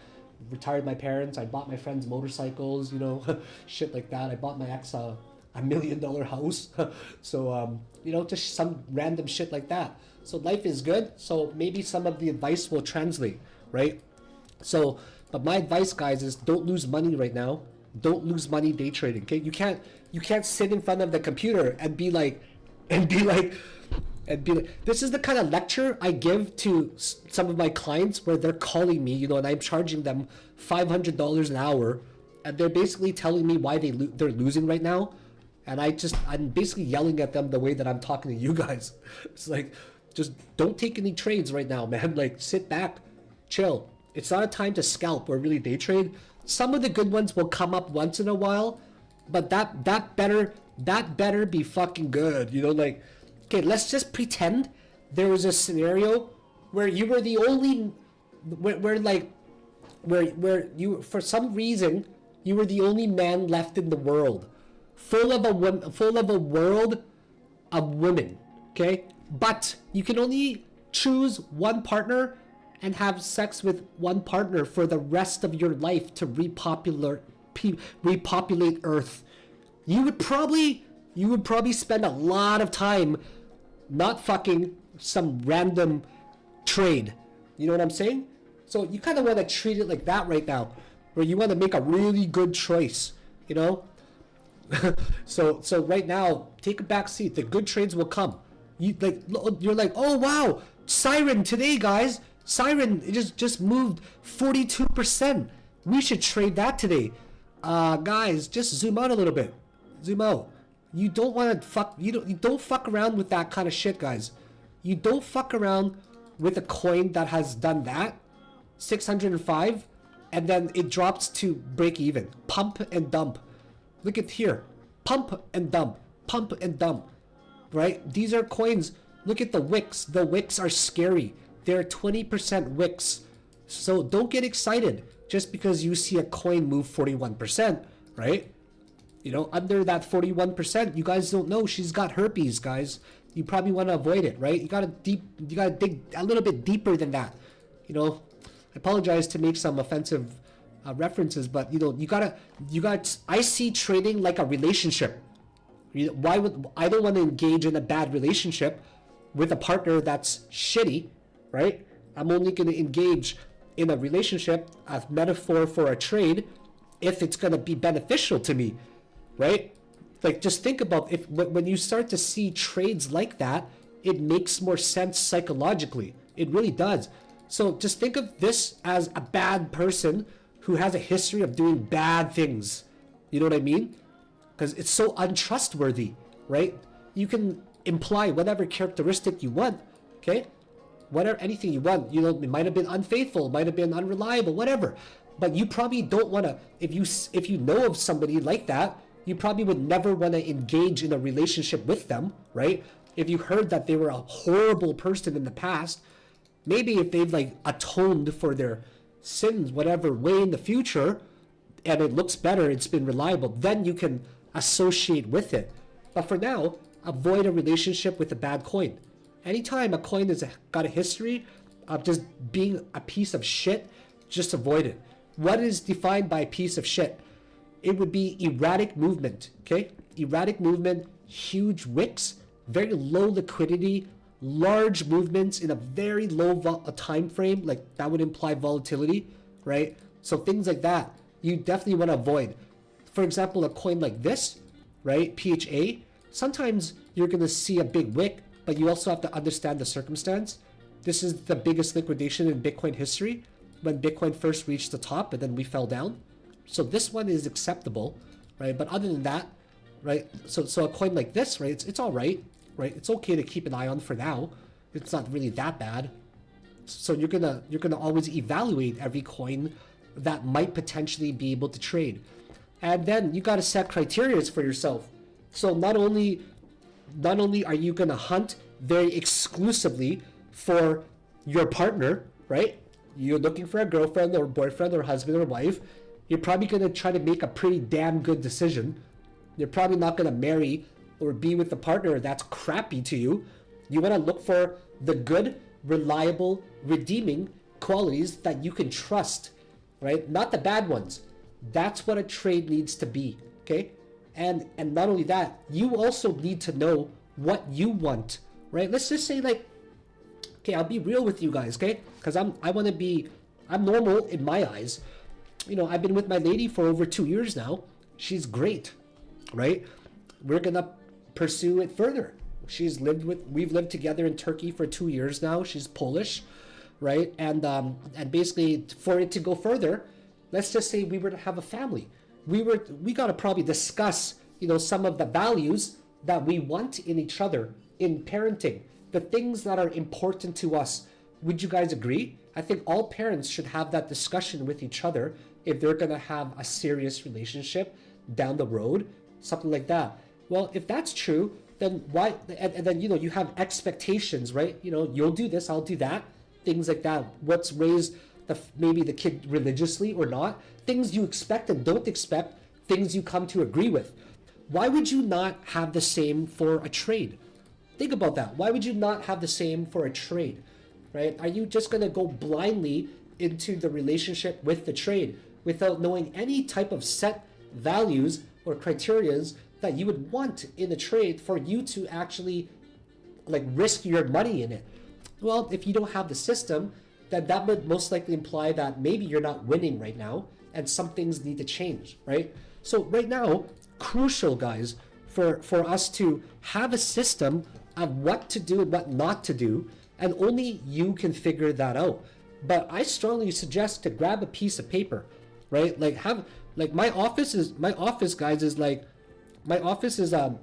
retired my parents, I bought my friends motorcycles, you know, shit like that. I bought my ex a $1 million house. So, you know, just some random shit like that. So life is good. So maybe some of the advice will translate, right? So, but my advice, guys, is don't lose money right now. Don't lose money day trading, okay? You can't sit in front of the computer and be like, this is the kind of lecture I give to some of my clients where they're calling me, you know, and I'm charging them $500 an hour, and they're basically telling me why they're losing right now, and I'm basically yelling at them the way that I'm talking to you guys. It's like, just don't take any trades right now, man. Like, sit back, chill. It's not a time to scalp or really day trade. Some of the good ones will come up once in a while, but that better be fucking good, you know, like. Okay, let's just pretend there was a scenario where you were the only, where you, for some reason, you were the only man left in the world, full of a world of women, okay? But you can only choose one partner and have sex with one partner for the rest of your life to repopulate Earth. You would probably spend a lot of time not fucking some random trade. You know what I'm saying? So you kind of want to treat it like that right now, where you want to make a really good choice, you know? So right now, take a back seat. The good trades will come. You're like, oh wow, Siren today, guys. Siren, it just moved 42%. We should trade that today. Guys, just zoom out a little bit. Zoom out. You don't want to fuck. You don't fuck around with that kind of shit, guys. You don't fuck around with a coin that has done that, 605, and then it drops to break even. Pump and dump. Look at here. Pump and dump. Pump and dump. Right? These are coins. Look at the wicks. The wicks are scary. They're 20% wicks. So don't get excited just because you see a coin move 41%, right? You know, under that 41%, you guys don't know she's got herpes, guys. You probably want to avoid it, right? You gotta dig a little bit deeper than that. You know, I apologize to make some offensive references, but you know, you gotta. I see trading like a relationship. I don't want to engage in a bad relationship with a partner that's shitty, right? I'm only going to engage in a relationship, a metaphor for a trade, if it's going to be beneficial to me, right? Like, just think about when you start to see trades like that, it makes more sense psychologically. It really does. So just think of this as a bad person who has a history of doing bad things. You know what I mean? Because it's so untrustworthy, right? You can imply whatever characteristic you want, okay? Whatever, anything you want. You know, it might have been unfaithful, might have been unreliable, whatever. But you probably don't want to, if you know of somebody like that, you probably would never want to engage in a relationship with them, right? If you heard that they were a horrible person in the past, maybe if they've like atoned for their sins, whatever way in the future, and it looks better, it's been reliable, then you can associate with it. But for now, avoid a relationship with a bad coin. Anytime a coin has got a history of just being a piece of shit, just avoid it. What is defined by a piece of shit? It would be erratic movement, okay? Erratic movement, huge wicks, very low liquidity, large movements in a very low time frame, like that would imply volatility, right? So things like that, you definitely want to avoid. For example, a coin like this, right, PHA, sometimes you're going to see a big wick, but you also have to understand the circumstance. This is the biggest liquidation in Bitcoin history, when Bitcoin first reached the top and then we fell down. So this one is acceptable, right? But other than that, right, so a coin like this, right, it's all right, right? It's okay to keep an eye on for now. It's not really that bad. So you're gonna always evaluate every coin that might potentially be able to trade. And then you got to set criteria for yourself. So not only are you going to hunt very exclusively for your partner, right? You're looking for a girlfriend or boyfriend or husband or wife. You're probably going to try to make a pretty damn good decision. You're probably not going to marry or be with a partner that's crappy to you. You want to look for the good, reliable, redeeming qualities that you can trust, right? Not the bad ones. That's what a trade needs to be, okay? And not only that, you also need to know what you want, right? Let's just say, like, okay, I'll be real with you guys, okay? Because I'm normal in my eyes. You know, I've been with my lady for over 2 years now. She's great, right? We're gonna pursue it further. We've lived together in Turkey for 2 years now. She's Polish, right? And basically, for it to go further, let's just say we were to have a family. We got to probably discuss, you know, some of the values that we want in each other in parenting, the things that are important to us. Would you guys agree? I think all parents should have that discussion with each other if they're going to have a serious relationship down the road, something like that. Well, if that's true, then why, and then, you know, you have expectations, right? You know, you'll do this, I'll do that, things like that. What's raised maybe the kid religiously or not, things you expect and don't expect, things you come to agree with. Why would you not have the same for a trade? Think about that. Why would you not have the same for a trade, right? Are you just going to go blindly into the relationship with the trade without knowing any type of set values or criterias that you would want in a trade for you to actually like risk your money in it? Well, if you don't have the system, then that would most likely imply that maybe you're not winning right now and some things need to change, right? So right now, crucial, guys, for us to have a system of what to do and what not to do, and only you can figure that out. But I strongly suggest to grab a piece of paper, right? Like my office, guys, is like, my office is an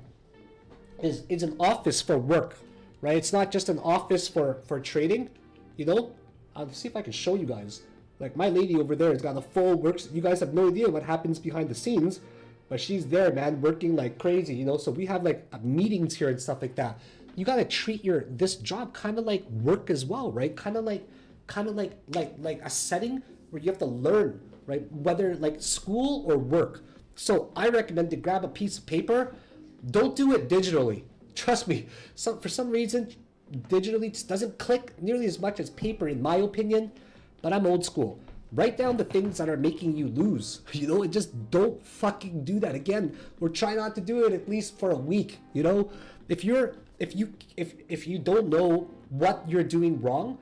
office for work, right? It's not just an office for trading, you know. I'll see if I can show you guys. Like my lady over there has got a full works. You guys have no idea what happens behind the scenes, but she's there, man, working like crazy, you know. So we have like meetings here and stuff like that. You gotta treat this job kind of like work as well, right? Kind of like a setting where you have to learn, right? Whether like school or work. So I recommend to grab a piece of paper. Don't do it digitally. Trust me. For some reason, digitally just doesn't click nearly as much as paper, in my opinion. But I'm old school. Write down the things that are making you lose. You know, and just don't fucking do that again. Or try not to do it at least for a week. You know, if you don't know what you're doing wrong,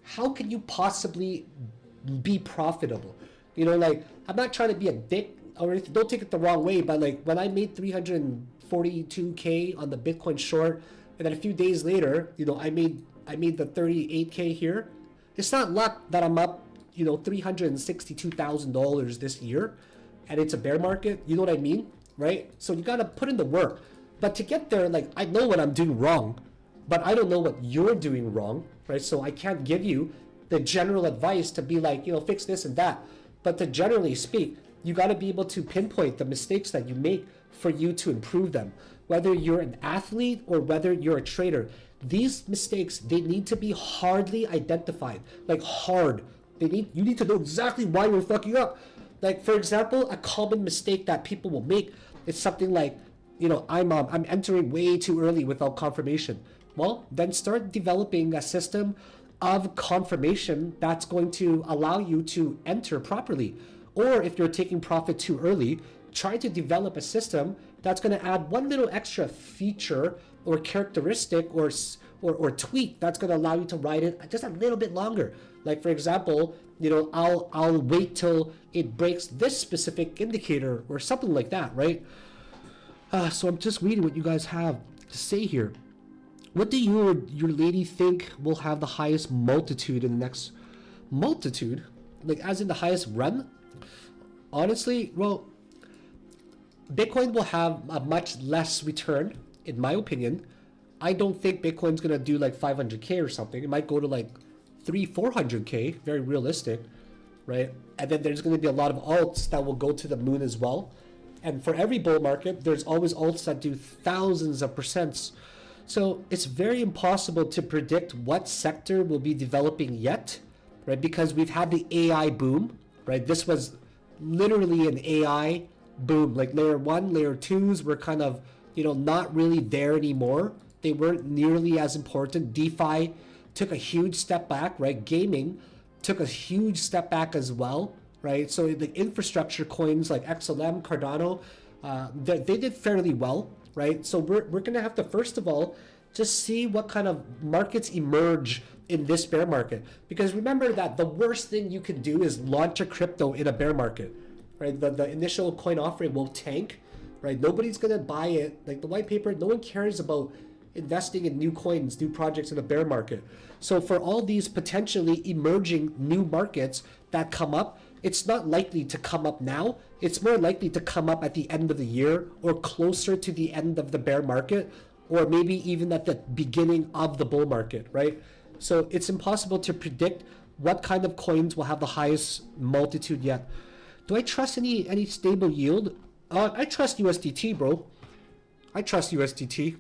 how can you possibly be profitable? You know, like, I'm not trying to be a dick or anything, don't take it the wrong way, but like when I made 342K on the Bitcoin short, and then a few days later, you know, I made the 38K here. It's not luck that I'm up, you know, $362,000 this year, and it's a bear market. You know what I mean, right? So you gotta put in the work. But to get there, like, I know what I'm doing wrong, but I don't know what you're doing wrong, right? So I can't give you the general advice to be like, you know, fix this and that. But to generally speak, you got to be able to pinpoint the mistakes that you make for you to improve them. Whether you're an athlete or whether you're a trader, these mistakes, they need to be hardly identified, like hard. You need to know exactly why you're fucking up. Like, for example, a common mistake that people will make is something like, you know, I'm entering way too early without confirmation. Well, then start developing a system of confirmation that's going to allow you to enter properly. Or if you're taking profit too early, try to develop a system that's going to add one little extra feature or characteristic or tweak that's going to allow you to ride it just a little bit longer. Like, for example, you know, I'll wait till it breaks this specific indicator or something like that, right? So I'm just reading what you guys have to say here. What do you or your lady think will have the highest multitude in the next multitude? Like, as in the highest run? Honestly, well, Bitcoin will have a much less return, in my opinion. I don't think Bitcoin's gonna do like 500K or something. It might go to like 400K, very realistic, right? And then there's gonna be a lot of alts that will go to the moon as well. And for every bull market, there's always alts that do thousands of percents. So it's very impossible to predict what sector will be developing yet, right? Because we've had the AI boom, right? This was literally an AI boom. Like layer 1, layer 2s were kind of, you know, not really there anymore. They weren't nearly as important. DeFi took a huge step back, right? Gaming took a huge step back as well, right? So the infrastructure coins like XLM, Cardano, they did fairly well, right? So we're gonna have to, first of all, just see what kind of markets emerge in this bear market. Because remember that the worst thing you can do is launch a crypto in a bear market, right? The initial coin offering will tank, right? Nobody's gonna buy it. Like the white paper, no one cares about investing in new coins, new projects in a bear market. So for all these potentially emerging new markets that come up, it's not likely to come up now. It's more likely to come up at the end of the year or closer to the end of the bear market, or maybe even at the beginning of the bull market, right? So it's impossible to predict what kind of coins will have the highest multitude yet. Do I trust any stable yield? I trust USDT, bro. I trust USDT.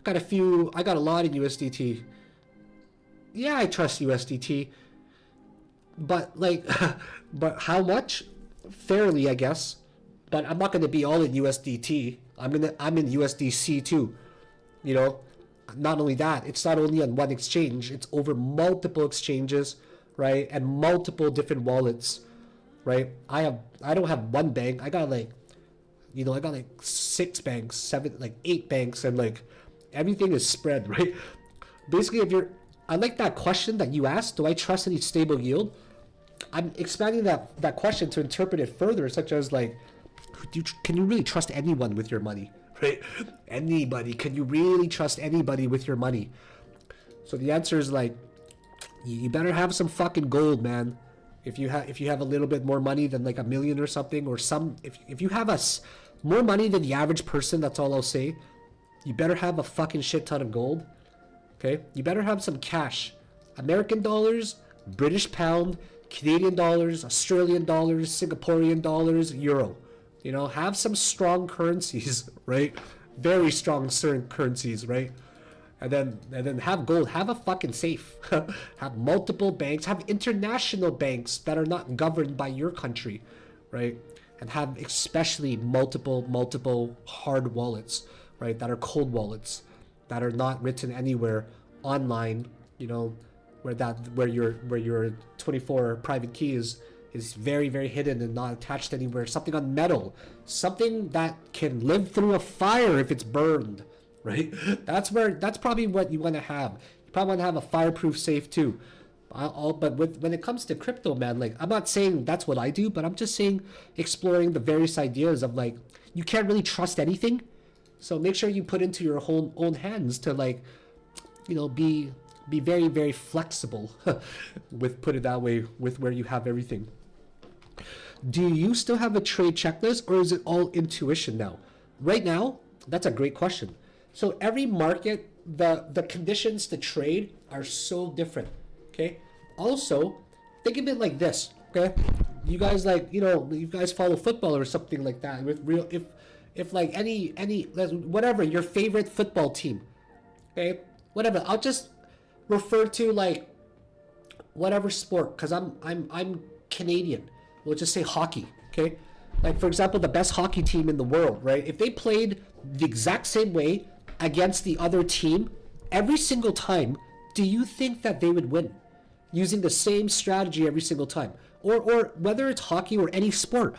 I got a lot in USDT. Yeah, I trust USDT. But like, but how much? Fairly, I guess. But I'm not going to be all in USDT. I'm in USDC too. You know, not only that, it's not only on one exchange. It's over multiple exchanges, right? And multiple different wallets, right? I don't have one bank. I got like, you know, I got like 6 banks, 7, like 8 banks, and like everything is spread, right? Basically, I like that question that you asked. Do I trust any stable yield? I'm expanding that question to interpret it further, such as like, can you really trust anyone with your money, right? Anybody? Can you really trust anybody with your money? So the answer is like, you better have some fucking gold, man. If you have a little bit more money than like $1 million or something, or if you have more money than the average person, that's all I'll say. You better have a fucking shit ton of gold. Okay? You better have some cash. American dollars, British pound, Canadian dollars, Australian dollars, Singaporean dollars, euro. You know, have some strong currencies, right? Very strong certain currencies, right? And then have gold, have a fucking safe. Have multiple banks, have international banks that are not governed by your country, right? And have especially multiple hard wallets, right? That are cold wallets, that are not written anywhere online, you know, where your 24 private key is very, very hidden and not attached anywhere. Something on metal, something that can live through a fire if it's burned, right? That's probably what you want to have. You probably want to have a fireproof safe too. But when it comes to crypto, man, like, I'm not saying that's what I do, but I'm just saying exploring the various ideas of like, you can't really trust anything. So make sure you put into your own hands to, like, you know, be very, very flexible with, put it that way, with where you have everything. Do you still have a trade checklist, or is it all intuition now? Right now, that's a great question. So every market, the conditions to trade are so different. Okay. Also, think of it like this. Okay. You guys, like, you know, you guys follow football or something like that. With real, if like any whatever your favorite football team. Okay. Whatever. I'll just refer to like whatever sport, because I'm Canadian. We'll just say hockey. Okay. Like, for example, the best hockey team in the world, right? If they played the exact same way against the other team every single time, do you think that they would win using the same strategy every single time? Or whether it's hockey or any sport,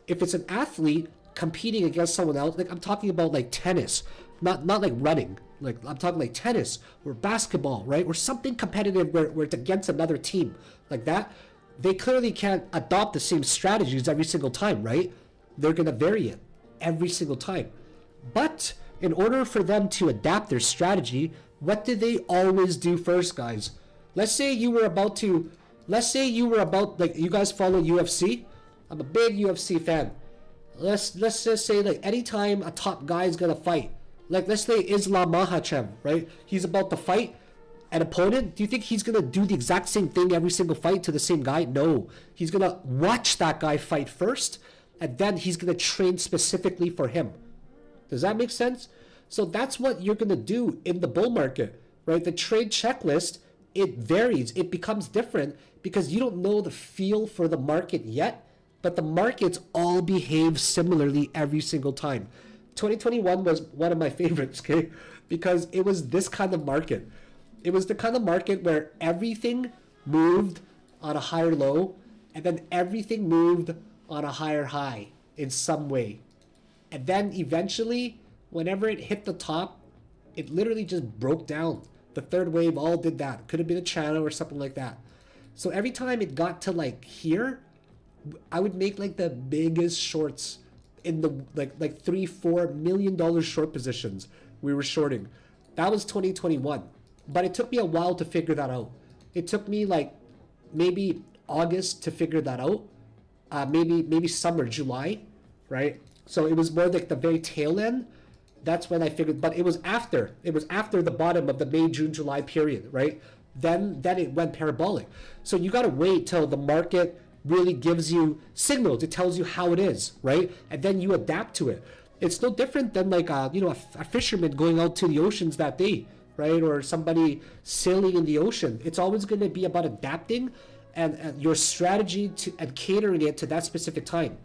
if it's an athlete competing against someone else, like I'm talking about like tennis, not like running, like I'm talking like tennis or basketball, right? Or something competitive where it's against another team like that, they clearly can't adopt the same strategies every single time, right? They're going to vary it every single time. But in order for them to adapt their strategy, what did they always do first, guys? Let's say you were about, like, you guys follow UFC. I'm a big UFC fan. Let's just say, like, anytime a top guy is gonna fight, like, let's say Islam Makhachev, right? He's about to fight an opponent. Do you think he's gonna do the exact same thing every single fight to the same guy? No. He's gonna watch that guy fight first, and then he's gonna train specifically for him. Does that make sense? So that's what you're going to do in the bull market, right? The trade checklist, it varies. It becomes different because you don't know the feel for the market yet, but the markets all behave similarly every single time. 2021 was one of my favorites, okay? Because it was this kind of market. It was the kind of market where everything moved on a higher low, and then everything moved on a higher high in some way. And then eventually, whenever it hit the top, it literally just broke down. The third wave all did that. Could have been a channel or something like that. So every time it got to like here, I would make like the biggest shorts in the like $3-4 million short positions we were shorting. That was 2021. But it took me a while to figure that out. It took me like maybe August to figure that out. Maybe summer, July, right? So it was more like the very tail end. That's when I figured, but it was after the bottom of the May, June, July period, right? Then it went parabolic. So you got to wait till the market really gives you signals. It tells you how it is, right? And then you adapt to it. It's no different than like a fisherman going out to the oceans that day, right? Or somebody sailing in the ocean. It's always going to be about adapting and your strategy and catering it to that specific time.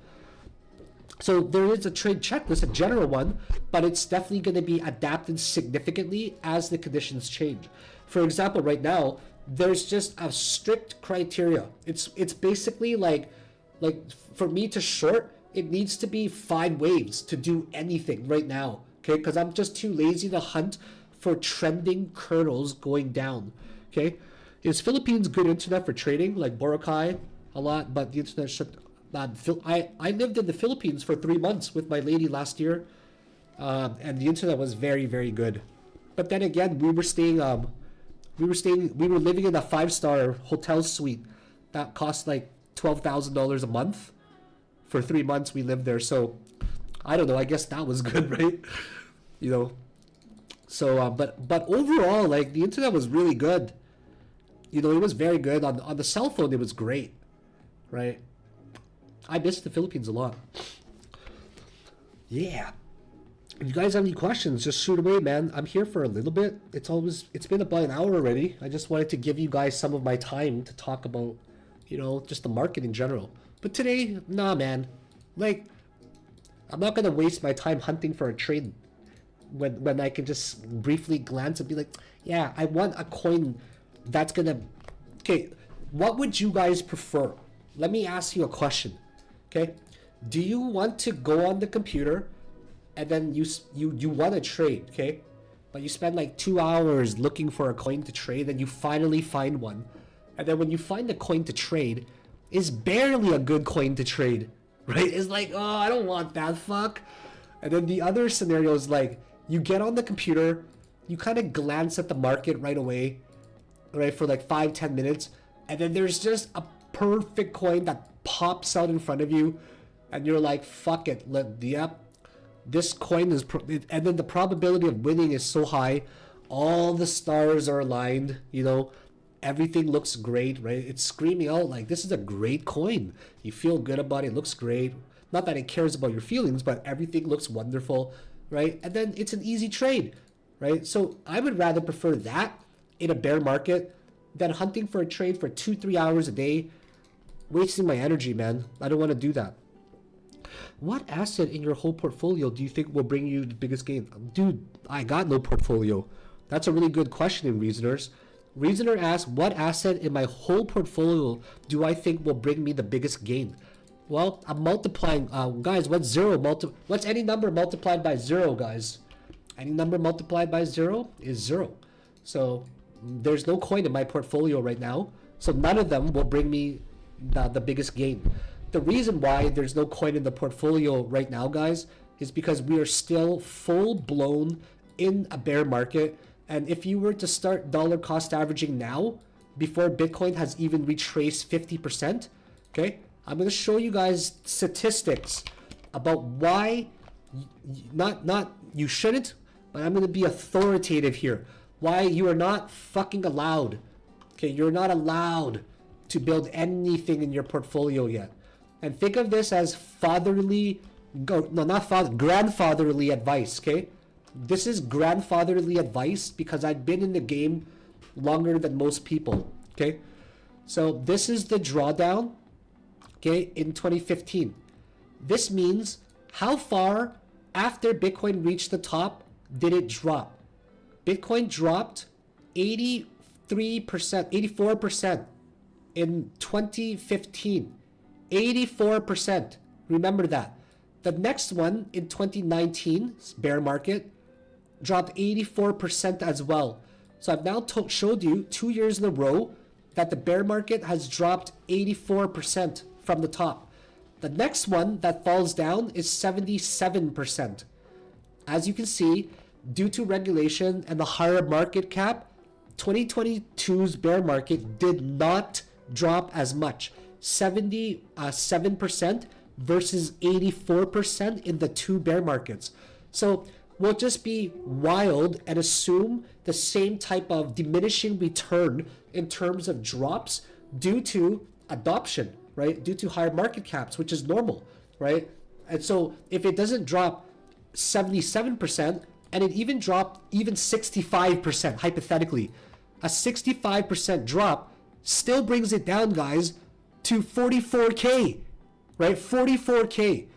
So there is a trade checklist, a general one, but it's definitely going to be adapted significantly as the conditions change. For example, right now, there's just a strict criteria. It's basically like for me to short, it needs to be 5 waves to do anything right now, okay? Because I'm just too lazy to hunt for trending kernels going down, Okay, is Philippines good internet for trading like Boracay a lot, but the internet shut. I lived in the Philippines for 3 months with my lady last year, and the internet was very very good. But then again, we were living in a 5-star hotel suite that cost like $12,000 a month. For 3 months we lived there, so I don't know. I guess that was good, right? You know. So, but overall, like the internet was really good. You know, it was very good on the cell phone. It was great, right? I miss the Philippines a lot. Yeah. If you guys have any questions, just shoot away, man. I'm here for a little bit. It's been about an hour already. I just wanted to give you guys some of my time to talk about, you know, just the market in general. But today, nah, man. Like, I'm not gonna waste my time hunting for a trade when I can just briefly glance and be like, yeah, I want a coin that's gonna. Okay, what would you guys prefer? Let me ask you a question. Okay, do you want to go on the computer and then you want to trade, okay, but you spend like 2 hours looking for a coin to trade and you finally find one, and then when you find the coin to trade, it's barely a good coin to trade, right? It's like, oh, I don't want that, fuck. And then the other scenario is like, you get on the computer, you kind of glance at the market right away, right, for like 5-10 minutes, and then there's just a perfect coin that pops out in front of you, and you're like, fuck it, yep, this coin is and then the probability of winning is so high, all the stars are aligned, you know, everything looks great, right? It's screaming out like, this is a great coin. You feel good about it, it looks great. Not that it cares about your feelings, but everything looks wonderful, right? And then it's an easy trade, right? So I would rather prefer that in a bear market than hunting for a trade for 2-3 hours a day, wasting my energy, man. I don't want to do that. What asset in your whole portfolio do you think will bring you the biggest gain? Dude, I got no portfolio. That's a really good question in Reasoners. Reasoner asks, what asset in my whole portfolio do I think will bring me the biggest gain? Well, I'm multiplying. Guys, what's what's any number multiplied by 0, guys? Any number multiplied by 0 is 0. So there's no coin in my portfolio right now. So none of them will bring me the biggest gain. The reason why there's no coin in the portfolio right now, guys, is because we are still full blown in a bear market. And if you were to start dollar cost averaging now, before Bitcoin has even retraced 50%, okay, I'm going to show you guys statistics about why, not you shouldn't, but I'm going to be authoritative here. Why you are not fucking allowed. Okay, you're not allowed to build anything in your portfolio yet. And think of this as grandfatherly advice, okay? This is grandfatherly advice because I've been in the game longer than most people, okay? So this is the drawdown, okay, in 2015. This means how far after Bitcoin reached the top did it drop? Bitcoin dropped 83%, 84% in 2015. 84%. Remember that. The next one in 2019, bear market, dropped 84% as well. So I've now showed you 2 years in a row that the bear market has dropped 84% from the top. The next one that falls down is 77%. As you can see, due to regulation and the higher market cap, 2022's bear market did not drop as much. 77% versus 84% in the 2 bear markets. So we'll just be wild and assume the same type of diminishing return in terms of drops due to adoption, right? Due to higher market caps, which is normal, right? And so if it doesn't drop 77% and it even dropped even 65%, hypothetically, a 65% drop still brings it down, guys, to 44K, right? 44K.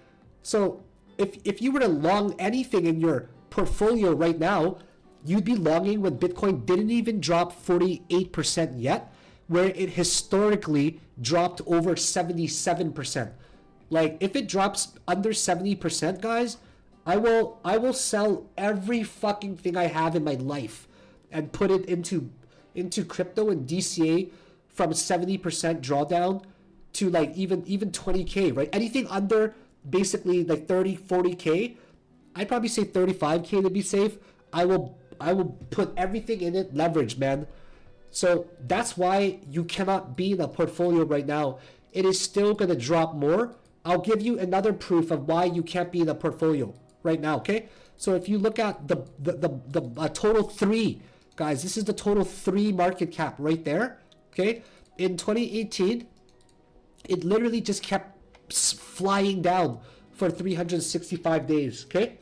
So if you were to long anything in your portfolio right now, you'd be longing when Bitcoin didn't even drop 48% yet, where it historically dropped over 77%. Like if it drops under 70%, guys, I will sell every fucking thing I have in my life and put it into into crypto and DCA from 70% drawdown to like even 20K, right? Anything under basically like 30, 40K, I'd probably say 35K to be safe. I will put everything in it, leverage, man. So that's why you cannot be in a portfolio right now. It is still gonna drop more. I'll give you another proof of why you can't be in a portfolio right now, okay? So if you look at the total 3, guys, this is the total 3 market cap right there, okay? In 2018, it literally just kept flying down for 365 days, okay?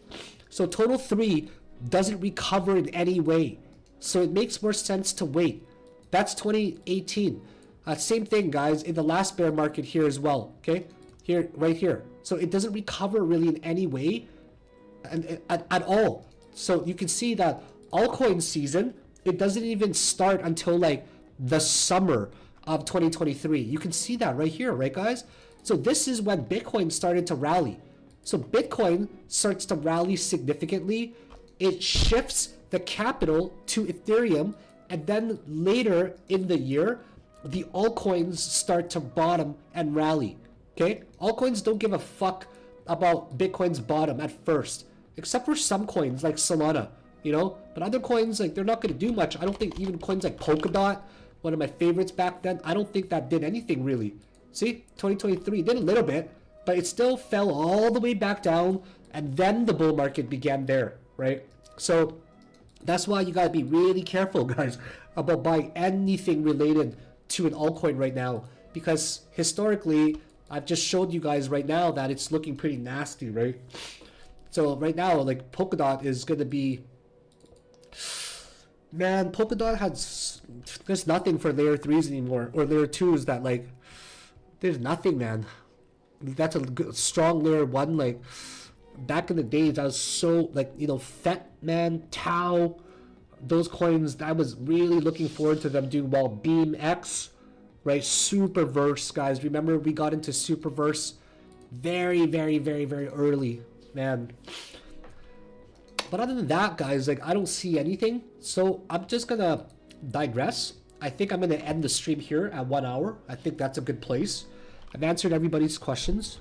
So total 3 doesn't recover in any way. So it makes more sense to wait. That's 2018. Same thing, guys, in the last bear market here as well, okay? Here, right here. So it doesn't recover really in any way at all. So you can see that altcoin season, it doesn't even start until like the summer of 2023. You can see that right here, right, guys? So this is when Bitcoin started to rally. So Bitcoin starts to rally significantly. It shifts the capital to Ethereum, and then later in the year, the altcoins start to bottom and rally. Okay? Altcoins don't give a fuck about Bitcoin's bottom at first, except for some coins like Solana, you know? But other coins, like, they're not going to do much. I don't think even coins like Polkadot, one of my favorites back then, I don't think that did anything really. See? 2023 did a little bit, but it still fell all the way back down, and then the bull market began there, right? So that's why you gotta be really careful, guys, about buying anything related to an altcoin right now, because historically, I've just showed you guys right now that it's looking pretty nasty, right? So right now, like, Polkadot is gonna be, man, Polkadot has, there's nothing for layer 3s anymore, or layer 2s that, like, there's nothing, man. That's a good, strong layer 1, like, back in the days, I was so, like, you know, FET, man, Tau, those coins, I was really looking forward to them doing well. Beam X, right? Superverse, guys. Remember, we got into Superverse very, very, very, very early, man. But other than that, guys, like, I don't see anything. So I'm just gonna digress. I think I'm gonna end the stream here at 1 hour. I think that's a good place. I've answered everybody's questions.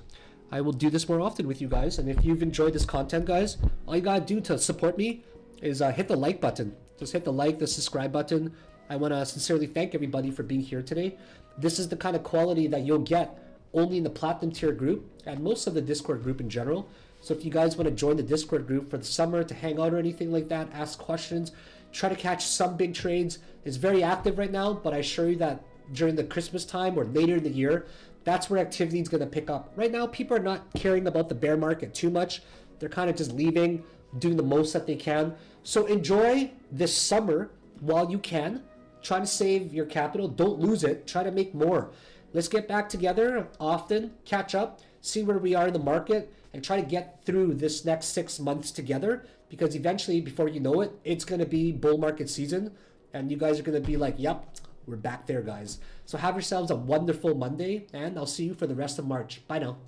I will do this more often with you guys. And if you've enjoyed this content, guys, all you gotta do to support me is hit the like button. Just hit the like, the subscribe button. I want to sincerely thank everybody for being here today. This is the kind of quality that you'll get only in the Platinum tier group and most of the Discord group in general. So if you guys want to join the Discord group for the summer to hang out or anything like that, ask questions, try to catch some big trades. It's very active right now, but I assure you that during the Christmas time or later in the year, that's where activity is going to pick up. Right now, people are not caring about the bear market too much. They're kind of just leaving, doing the most that they can. So enjoy this summer while you can. Try to save your capital. Don't lose it. Try to make more. Let's get back together often, catch up, see where we are in the market, and try to get through this next 6 months together, because eventually, before you know it, it's going to be bull market season, and you guys are going to be like, yep, we're back there, guys. So have yourselves a wonderful Monday, and I'll see you for the rest of March. Bye now.